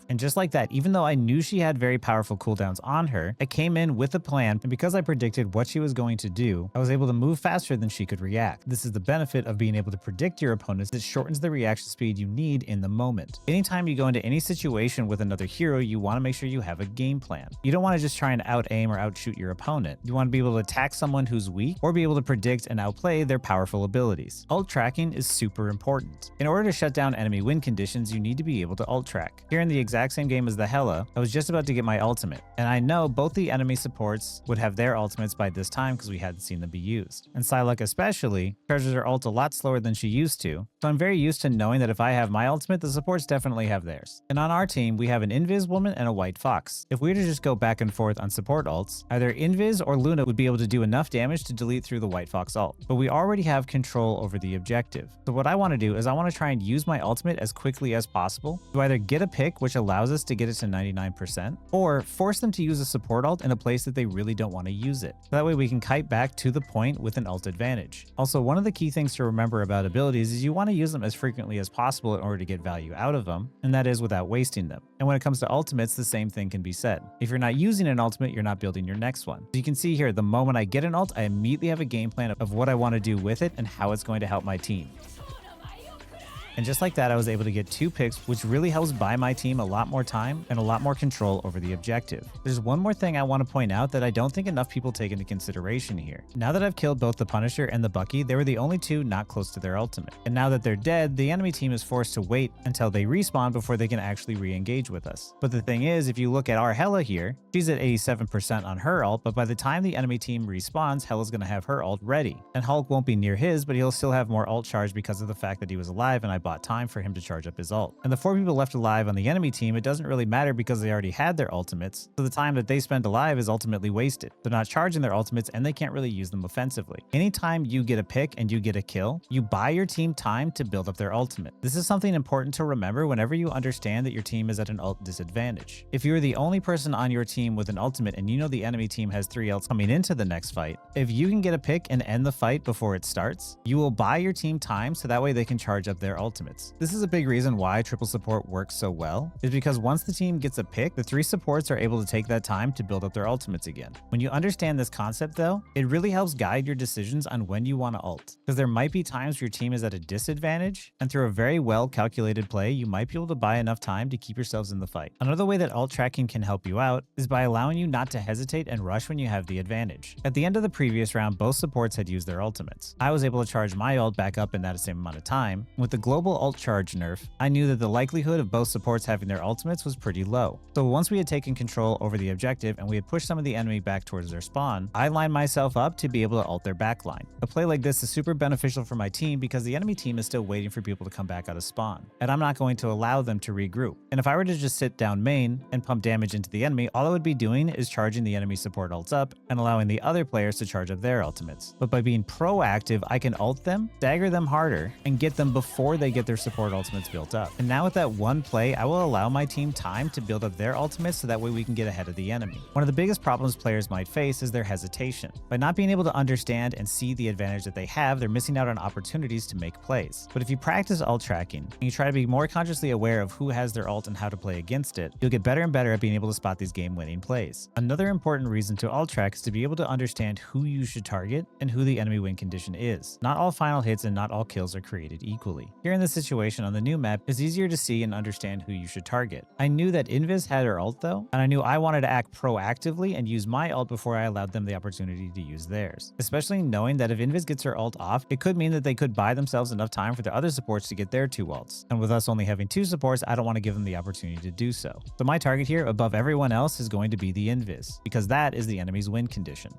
And just like that, even though I knew she had very powerful cooldowns on her, I came in with a plan, and because I predicted what she was going to do, I was able to move faster than she could react. This is the benefit of being able to predict your opponents. It shortens the reaction speed you need in the moment. Anytime you go into any situation with another hero, you want to make sure you have a game plan. You don't want to just try and out-aim or outshoot your opponent. You want to be able to attack someone who's weak or be able to predict and outplay their powerful abilities. Ult tracking is super important. In order to shut down enemy win conditions, you need to be able to ult track. Here in the exact same game as the Hela, I was just about to get my ultimate, and I know both the enemy supports would have their ultimates by this time because we hadn't seen them be used. And Psylocke especially charges her ult a lot slower than she used to, so I'm very used to knowing that if I have my ultimate, the supports definitely have theirs. And on our team, we have an Invis woman and a White Fox. If we were to just go back and forth on support ults, either Invis or Luna would be able to do enough damage to delete through the White Fox ult, but we already have control over the objective. So what I want to do is I want to try and use my ultimate as quickly as possible to either get a pick which allows us to get it to 99%, or force them to use a support ult in a place that they really don't want to use it. So that way we can kite back to the point with an ult advantage. Also, one of the key things to remember about abilities is you want to use them as frequently as possible in order to get value out of them, and that is without wasting them. And when it comes to ultimates, the same thing can be said. If you're not using an ultimate, you're not building your next one. So you can see here, the moment I get an ult, I immediately have a game plan of what I want to do with it and how it's going to help my team. And just like that, I was able to get 2 picks, which really helps buy my team a lot more time and a lot more control over the objective. There's one more thing I want to point out that I don't think enough people take into consideration here. Now that I've killed both the Punisher and the Bucky, they were the only 2 not close to their ultimate. And now that they're dead, the enemy team is forced to wait until they respawn before they can actually re-engage with us. But the thing is, if you look at our Hela here, she's at 87% on her ult, but by the time the enemy team respawns, Hela's going to have her ult ready. And Hulk won't be near his, but he'll still have more ult charge because of the fact that he was alive and I bought time for him to charge up his ult. And the 4 people left alive on the enemy team, it doesn't really matter because they already had their ultimates, so the time that they spend alive is ultimately wasted. They're not charging their ultimates and they can't really use them offensively. Anytime you get a pick and you get a kill, you buy your team time to build up their ultimate. This is something important to remember whenever you understand that your team is at an ult disadvantage. If you're the only person on your team with an ultimate and you know the enemy team has 3 ults coming into the next fight, if you can get a pick and end the fight before it starts, you will buy your team time so that way they can charge up their ultimates. This is a big reason why triple support works so well, is because once the team gets a pick, the 3 supports are able to take that time to build up their ultimates again. When you understand this concept though, it really helps guide your decisions on when you want to ult, because there might be times where your team is at a disadvantage, and through a very well calculated play, you might be able to buy enough time to keep yourselves in the fight. Another way that ult tracking can help you out is by allowing you not to hesitate and rush when you have the advantage. At the end of the previous round, both supports had used their ultimates. I was able to charge my ult back up in that same amount of time. With the global global ult charge nerf, I knew that the likelihood of both supports having their ultimates was pretty low. So once we had taken control over the objective and we had pushed some of the enemy back towards their spawn, I lined myself up to be able to ult their backline. A play like this is super beneficial for my team because the enemy team is still waiting for people to come back out of spawn, and I'm not going to allow them to regroup. And if I were to just sit down main and pump damage into the enemy, all I would be doing is charging the enemy support ults up and allowing the other players to charge up their ultimates. But by being proactive, I can ult them, dagger them harder, and get them before they get their support ultimates built up. And now with that one play, I will allow my team time to build up their ultimates so that way we can get ahead of the enemy. One of the biggest problems players might face is their hesitation. By not being able to understand and see the advantage that they have, they're missing out on opportunities to make plays. But if you practice ult tracking and you try to be more consciously aware of who has their ult and how to play against it, you'll get better and better at being able to spot these game-winning plays. Another important reason to ult track is to be able to understand who you should target and who the enemy win condition is. Not all final hits and not all kills are created equally. Here in this situation on the new map, it's easier to see and understand who you should target. I knew that Invis had her ult though, and I knew I wanted to act proactively and use my ult before I allowed them the opportunity to use theirs. Especially knowing that if Invis gets her ult off, it could mean that they could buy themselves enough time for the other supports to get their 2 ults. And with us only having 2 supports, I don't want to give them the opportunity to do so. So my target here above everyone else is going to be the Invis, because that is the enemy's win condition.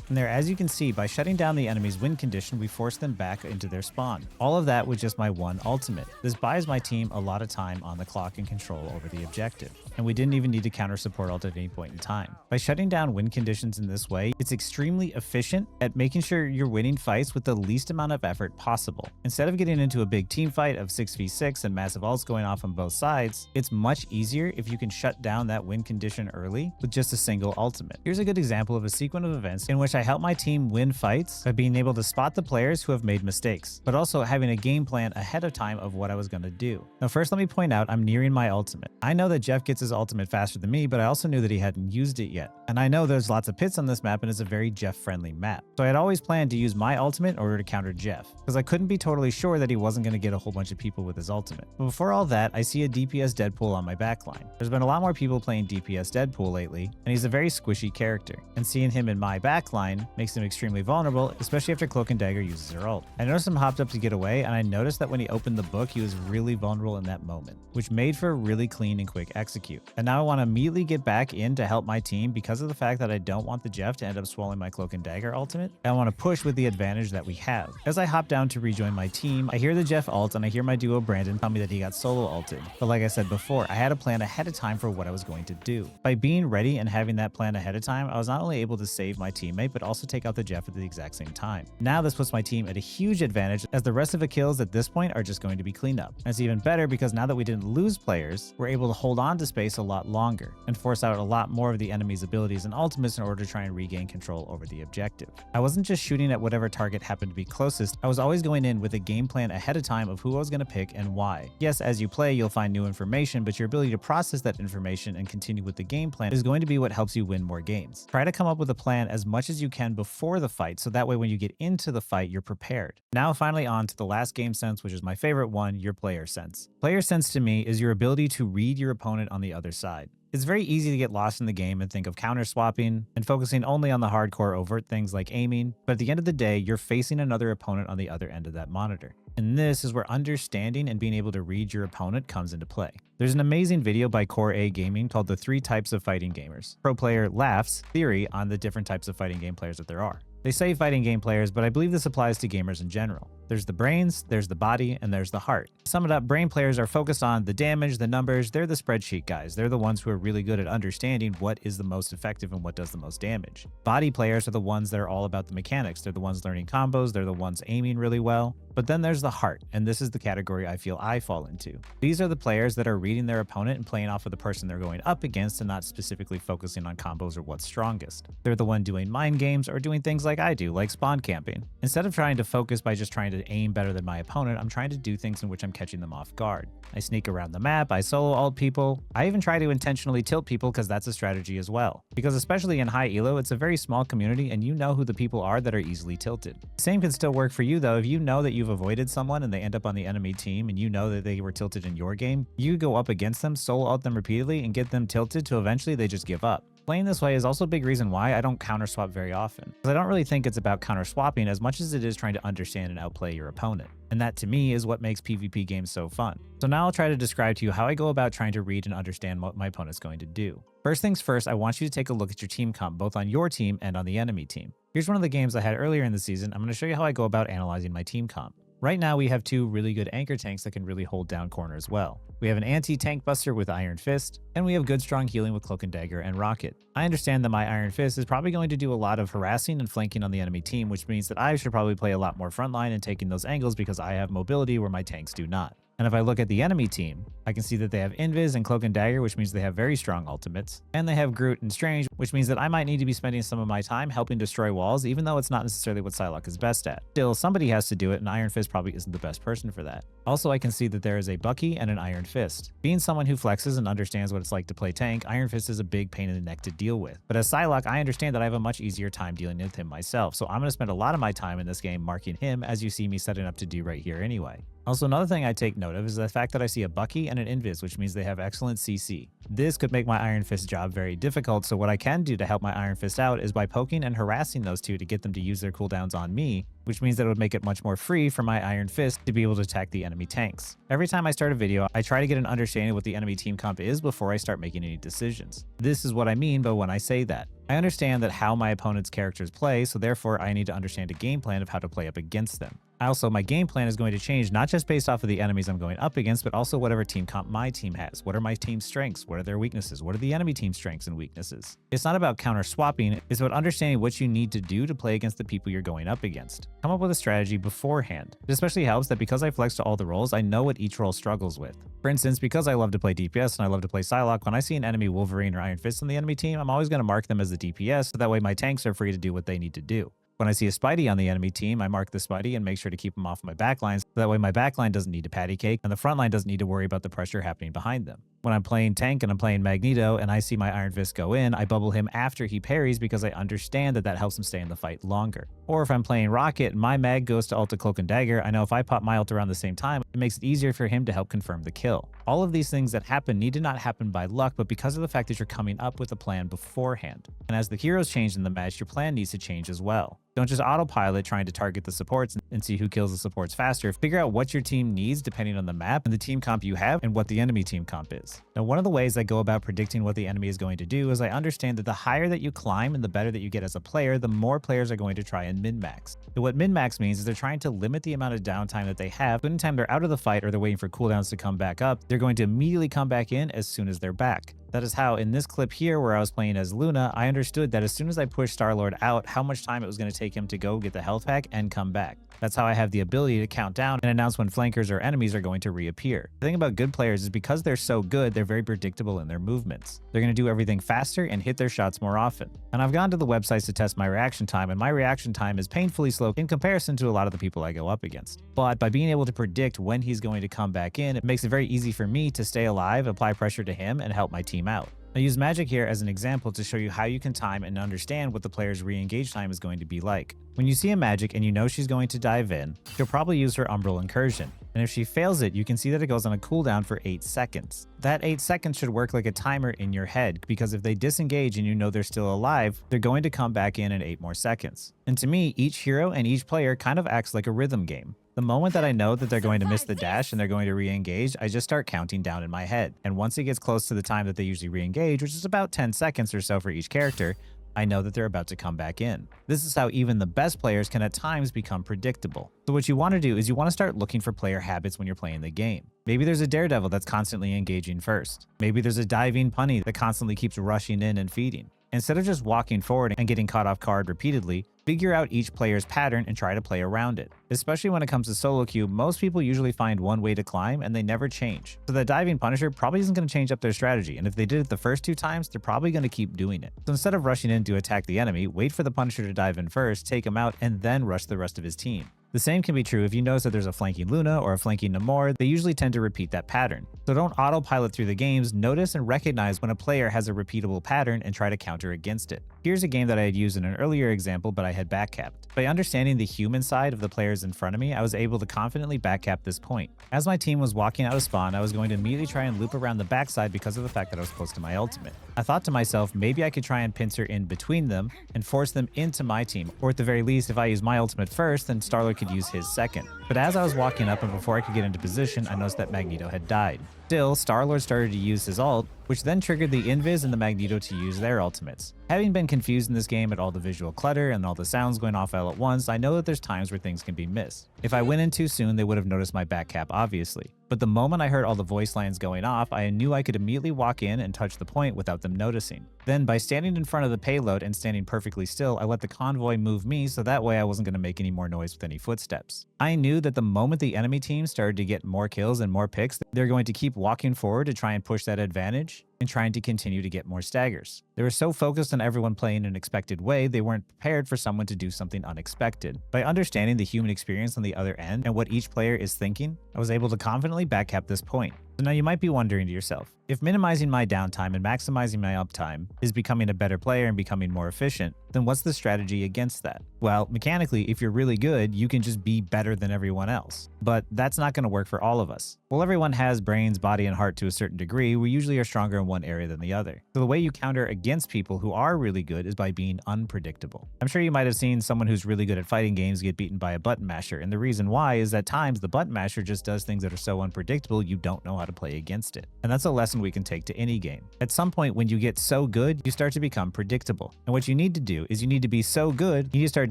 And there, as you can see, by shutting down the enemy's win condition, we force them back into their spawn. All of that with just my one ultimate. This buys my team a lot of time on the clock and control over the objective. And we didn't even need to counter support ult at any point in time. By shutting down win conditions in this way, it's extremely efficient at making sure you're winning fights with the least amount of effort possible. Instead of getting into a big team fight of 6v6 and massive ults going off on both sides, it's much easier if you can shut down that win condition early with just a single ultimate. Here's a good example of a sequence of events in which I help my team win fights by being able to spot the players who have made mistakes, but also having a game plan ahead of time of what I was going to do. Now first let me point out I'm nearing my ultimate. I know that Jeff gets his ultimate faster than me, but I also knew that he hadn't used it yet. And I know there's lots of pits on this map and it's a very Jeff friendly map. So I had always planned to use my ultimate in order to counter Jeff, because I couldn't be totally sure that he wasn't going to get a whole bunch of people with his ultimate. But before all that, I see a DPS Deadpool on my backline. There's been a lot more people playing DPS Deadpool lately, and he's a very squishy character. And seeing him in my backline makes him extremely vulnerable, especially after Cloak and Dagger uses her ult. I noticed him hopped up to get away, and I noticed that when he opened the book, he was really vulnerable in that moment, which made for a really clean and quick execute. And now I want to immediately get back in to help my team because of the fact that I don't want the Jeff to end up swallowing my Cloak and Dagger ultimate. I want to push with the advantage that we have. As I hop down to rejoin my team, I hear the Jeff ult and I hear my duo Brandon tell me that he got solo ulted. But like I said before, I had a plan ahead of time for what I was going to do. By being ready and having that plan ahead of time, I was not only able to save my teammate, but also take out the Jeff at the exact same time. Now this puts my team at a huge advantage, as the rest of the kills at this point are just going to be cleaned up. And it's even better because now that we didn't lose players, we're able to hold on to space a lot longer and force out a lot more of the enemy's abilities and ultimates in order to try and regain control over the objective. I wasn't just shooting at whatever target happened to be closest, I was always going in with a game plan ahead of time of who I was going to pick and why. Yes, as you play, you'll find new information, but your ability to process that information and continue with the game plan is going to be what helps you win more games. Try to come up with a plan as much as you can before the fight, so that way when you get into the fight, you're prepared. Now finally on to the last game sense, which is my favorite one, your player sense. Player sense to me is your ability to read your opponent on the other side. It's very easy to get lost in the game and think of counter swapping and focusing only on the hardcore overt things like aiming, but at the end of the day, you're facing another opponent on the other end of that monitor. And this is where understanding and being able to read your opponent comes into play. There's an amazing video by Core A Gaming called The 3 Types of Fighting Gamers. Pro Player laughs theory on the different types of fighting game players that there are. They say fighting game players, but I believe this applies to gamers in general. There's the brains, there's the body, and there's the heart. To sum it up, brain players are focused on the damage, the numbers. They're the spreadsheet guys. They're the ones who are really good at understanding what is the most effective and what does the most damage. Body players are the ones that are all about the mechanics. They're the ones learning combos. They're the ones aiming really well. But then there's the heart, and this is the category I feel I fall into. These are the players that are reading their opponent and playing off of the person they're going up against and not specifically focusing on combos or what's strongest. They're the one doing mind games or doing things like I do, like spawn camping. Instead of trying to focus by just trying to aim better than my opponent, I'm trying to do things in which I'm catching them off guard. I sneak around the map, I solo ult people, I even try to intentionally tilt people because that's a strategy as well. Because especially in high elo, it's a very small community and you know who the people are that are easily tilted. The same can still work for you though. If you know that you've avoided someone and they end up on the enemy team and you know that they were tilted in your game, you go up against them, solo ult them repeatedly and get them tilted till eventually they just give up. Playing this way is also a big reason why I don't counter swap very often, because I don't really think it's about counter swapping as much as it is trying to understand and outplay your opponent. And that to me is what makes PvP games so fun. So now I'll try to describe to you how I go about trying to read and understand what my opponent's going to do. First things first, I want you to take a look at your team comp, both on your team and on the enemy team. Here's one of the games I had earlier in the season. I'm going to show you how I go about analyzing my team comp. Right now we have two really good anchor tanks that can really hold down corner as well. We have an anti-tank buster with Iron Fist, and we have good strong healing with Cloak and Dagger and Rocket. I understand that my Iron Fist is probably going to do a lot of harassing and flanking on the enemy team, which means that I should probably play a lot more frontline and taking those angles because I have mobility where my tanks do not. And if I look at the enemy team, I can see that they have Invis and Cloak and Dagger, which means they have very strong ultimates. And they have Groot and Strange, which means that I might need to be spending some of my time helping destroy walls, even though it's not necessarily what Psylocke is best at. Still, somebody has to do it, and Iron Fist probably isn't the best person for that. Also, I can see that there is a Bucky and an Iron Fist. Being someone who flexes and understands what it's like to play tank, Iron Fist is a big pain in the neck to deal with. But as Psylocke, I understand that I have a much easier time dealing with him myself, so I'm going to spend a lot of my time in this game marking him, as you see me setting up to do right here anyway. Also, another thing I take note of is the fact that I see a Bucky and an Invis, which means they have excellent CC. This could make my Iron Fist job very difficult, so what I can do to help my Iron Fist out is by poking and harassing those two to get them to use their cooldowns on me, which means that it would make it much more free for my Iron Fist to be able to attack the enemy tanks. Every time I start a video, I try to get an understanding of what the enemy team comp is before I start making any decisions. This is what I mean by when I say that. I understand that how my opponent's characters play, so therefore I need to understand a game plan of how to play up against them. Also, my game plan is going to change not just based off of the enemies I'm going up against, but also whatever team comp my team has. What are my team's strengths? What are their weaknesses? What are the enemy team's strengths and weaknesses? It's not about counter swapping, it's about understanding what you need to do to play against the people you're going up against. Come up with a strategy beforehand. It especially helps that because I flex to all the roles, I know what each role struggles with. For instance, because I love to play DPS and I love to play Psylocke, when I see an enemy Wolverine or Iron Fist on the enemy team, I'm always going to mark them as the DPS, so that way my tanks are free to do what they need to do. When I see a Spidey on the enemy team, I mark the Spidey and make sure to keep him off my backline, so that way my backline doesn't need to patty cake and the front line doesn't need to worry about the pressure happening behind them. When I'm playing tank and I'm playing Magneto and I see my Iron Fist go in, I bubble him after he parries because I understand that that helps him stay in the fight longer. Or if I'm playing Rocket and my mag goes to ult to Cloak and Dagger, I know if I pop my ult around the same time, it makes it easier for him to help confirm the kill. All of these things that happen need to not happen by luck, but because of the fact that you're coming up with a plan beforehand. And as the heroes change in the match, your plan needs to change as well. Don't just autopilot trying to target the supports and see who kills the supports faster. Figure out what your team needs depending on the map and the team comp you have and what the enemy team comp is. Now, one of the ways I go about predicting what the enemy is going to do is I understand that the higher that you climb and the better that you get as a player, the more players are going to try and min-max. So what min-max means is they're trying to limit the amount of downtime that they have. But anytime they're out of the fight or they're waiting for cooldowns to come back up, they're going to immediately come back in as soon as they're back. That is how in this clip here where I was playing as Luna, I understood that as soon as I pushed Star-Lord out, how much time it was going to take him to go get the health pack and come back. That's how I have the ability to count down and announce when flankers or enemies are going to reappear. The thing about good players is because they're so good, they're very predictable in their movements. They're going to do everything faster and hit their shots more often. And I've gone to the websites to test my reaction time, and my reaction time is painfully slow in comparison to a lot of the people I go up against. But by being able to predict when he's going to come back in, it makes it very easy for me to stay alive, apply pressure to him, and help my team out. I use magic here as an example to show you how you can time and understand what the player's re-engage time is going to be like. When you see a magic and you know she's going to dive in, she'll probably use her Umbral Incursion. And if she fails it, you can see that it goes on a cooldown for 8 seconds. That 8 seconds should work like a timer in your head, because if they disengage and you know they're still alive, they're going to come back in 8 more seconds. And to me, each hero and each player kind of acts like a rhythm game. The moment that I know that they're going to miss the dash and they're going to re-engage, I just start counting down in my head. And once it gets close to the time that they usually re-engage, which is about 10 seconds or so for each character, I know that they're about to come back in. This is how even the best players can at times become predictable. So what you want to do is you want to start looking for player habits when you're playing the game. Maybe there's a Daredevil that's constantly engaging first. Maybe there's a diving punny that constantly keeps rushing in and feeding. Instead of just walking forward and getting caught off guard repeatedly, figure out each player's pattern and try to play around it. Especially when it comes to solo queue, most people usually find one way to climb and they never change. So the diving Punisher probably isn't going to change up their strategy, and if they did it the first 2 times, they're probably going to keep doing it. So instead of rushing in to attack the enemy, wait for the Punisher to dive in first, take him out, and then rush the rest of his team. The same can be true if you notice that there's a flanking Luna or a flanking Namor. They usually tend to repeat that pattern. So don't autopilot through the games, notice and recognize when a player has a repeatable pattern and try to counter against it. Here's a game that I had used in an earlier example, but I had backcapped. By understanding the human side of the players in front of me, I was able to confidently backcap this point. As my team was walking out of spawn, I was going to immediately try and loop around the backside because of the fact that I was close to my ultimate. I thought to myself, maybe I could try and pincer in between them and force them into my team, or at the very least, if I use my ultimate first, then Star-Lord could use his second. But as I was walking up and before I could get into position, I noticed that Magneto had died. Still, Star-Lord started to use his ult, which then triggered the Invis and the Magneto to use their ultimates. Having been confused in this game at all the visual clutter and all the sounds going off all at once, I know that there's times where things can be missed. If I went in too soon, they would have noticed my backcap, obviously. But the moment I heard all the voice lines going off, I knew I could immediately walk in and touch the point without them noticing. Then, by standing in front of the payload and standing perfectly still, I let the convoy move me so that way I wasn't going to make any more noise with any footsteps. I knew that the moment the enemy team started to get more kills and more picks, they're going to keep walking forward to try and push that advantage and trying to continue to get more staggers. They were so focused on everyone playing an expected way, they weren't prepared for someone to do something unexpected. By understanding the human experience on the other end and what each player is thinking, I was able to confidently backcap this point. So now you might be wondering to yourself, if minimizing my downtime and maximizing my uptime is becoming a better player and becoming more efficient, then what's the strategy against that? Well, mechanically, if you're really good, you can just be better than everyone else. But that's not going to work for all of us. While everyone has brains, body, and heart to a certain degree, we usually are stronger in one area than the other. So the way you counter against people who are really good is by being unpredictable. I'm sure you might have seen someone who's really good at fighting games get beaten by a button masher, and the reason why is at times the button masher just does things that are so unpredictable you don't know how to play against it. And that's a lesson we can take to any game. At some point when you get so good, you start to become predictable. And what you need to do is you need to be so good, you need to start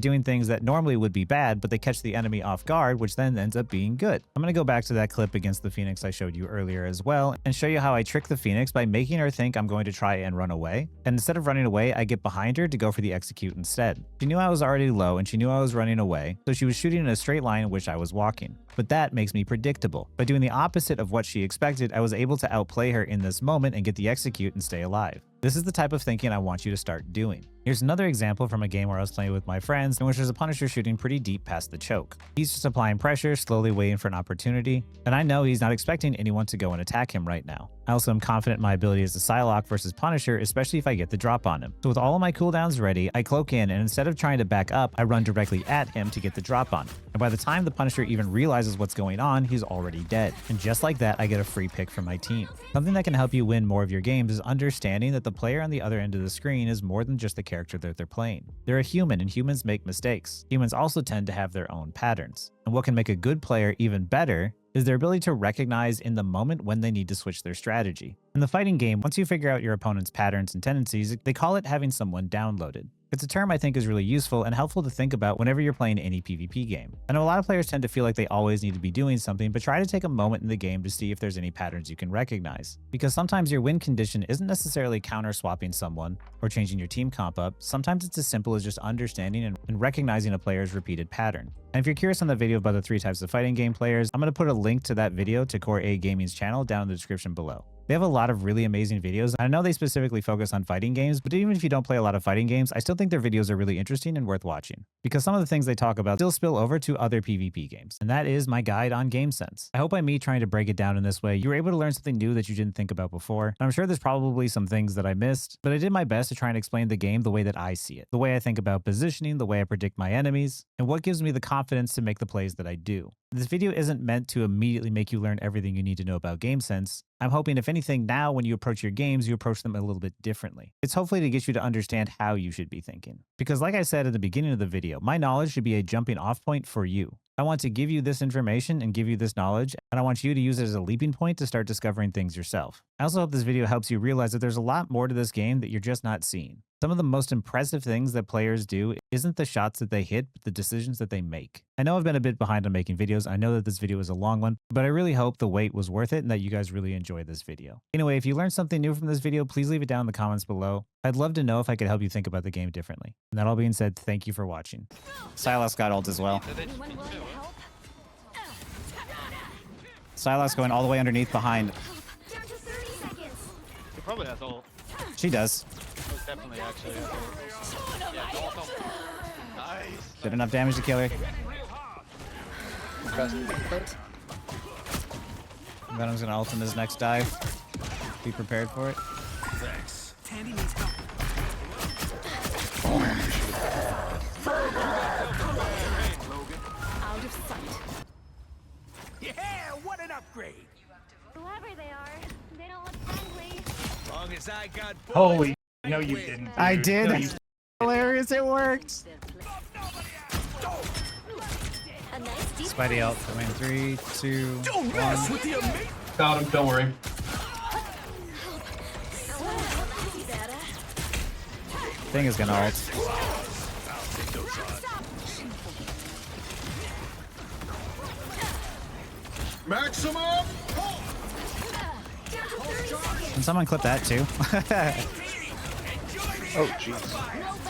doing things that normally would be bad, but they catch the enemy off guard, which then ends up being good. I'm going to go back to that clip against the Phoenix I showed you earlier as well, and show you how I trick the Phoenix by making her think I'm going to try and run away. And instead of running away, I get behind her to go for the execute instead. She knew I was already low and she knew I was running away, so she was shooting in a straight line in which I was walking. But that makes me predictable. By doing the opposite of what she expected, I was able to outplay her in this moment and get the execute and stay alive. This is the type of thinking I want you to start doing. Here's another example from a game where I was playing with my friends in which there's a Punisher shooting pretty deep past the choke. He's just applying pressure, slowly waiting for an opportunity, and I know he's not expecting anyone to go and attack him right now. I also am confident in my ability as a Psylocke versus Punisher, especially if I get the drop on him. So with all of my cooldowns ready, I cloak in, and instead of trying to back up, I run directly at him to get the drop on him. And by the time the Punisher even realizes what's going on, he's already dead. And just like that, I get a free pick from my team. Something that can help you win more of your games is understanding that the player on the other end of the screen is more than just the character that they're playing. They're a human, and humans make mistakes. Humans also tend to have their own patterns. And what can make a good player even better is their ability to recognize in the moment when they need to switch their strategy. In the fighting game, once you figure out your opponent's patterns and tendencies, they call it having someone downloaded. It's a term I think is really useful and helpful to think about whenever you're playing any PvP game. I know a lot of players tend to feel like they always need to be doing something, but try to take a moment in the game to see if there's any patterns you can recognize. Because sometimes your win condition isn't necessarily counter-swapping someone or changing your team comp up. Sometimes it's as simple as just understanding and recognizing a player's repeated pattern. And if you're curious on the video about the 3 types of fighting game players, I'm going to put a link to that video to Core A Gaming's channel down in the description below. They have a lot of really amazing videos. I know they specifically focus on fighting games, but even if you don't play a lot of fighting games, I still think their videos are really interesting and worth watching. Because some of the things they talk about still spill over to other PvP games. And that is my guide on GameSense. I hope by me trying to break it down in this way, you were able to learn something new that you didn't think about before. And I'm sure there's probably some things that I missed, but I did my best to try and explain the game the way that I see it. The way I think about positioning, the way I predict my enemies, and what gives me the confidence to make the plays that I do. This video isn't meant to immediately make you learn everything you need to know about GameSense. I'm hoping if anything now when you approach your games, you approach them a little bit differently. It's hopefully to get you to understand how you should be thinking. Because like I said at the beginning of the video, my knowledge should be a jumping off point for you. I want to give you this information and give you this knowledge, and I want you to use it as a leaping point to start discovering things yourself. I also hope this video helps you realize that there's a lot more to this game that you're just not seeing. Some of the most impressive things that players do isn't the shots that they hit, but the decisions that they make. I know I've been a bit behind on making videos. I know that this video is a long one, but I really hope the wait was worth it and that you guys really enjoyed this video. Anyway, if you learned something new from this video, please leave it down in the comments below. I'd love to know if I could help you think about the game differently. And that all being said, thank you for watching. Silas got ult as well. Anyone willing to help? Silas going all the way underneath behind. Down to 30 seconds. He probably has ult. She does. Most definitely, actually. Yeah, ult. Nice. Did enough damage to kill her. Venom's gonna ult in his next dive. Be prepared for it. Thanks. Tandy needs help. Out of sight. Yeah, what an upgrade. Whoever they are, they don't look friendly. Long as I got Holy, no you didn't. I dude. did. No, you Hilarious, it worked. A nice deep Spidey ult coming. 3, 2, Don't mess 1. with the amazing. got him, don't worry. Thing is gonna ult. Maximum. Can someone clip that too? Oh, jeez.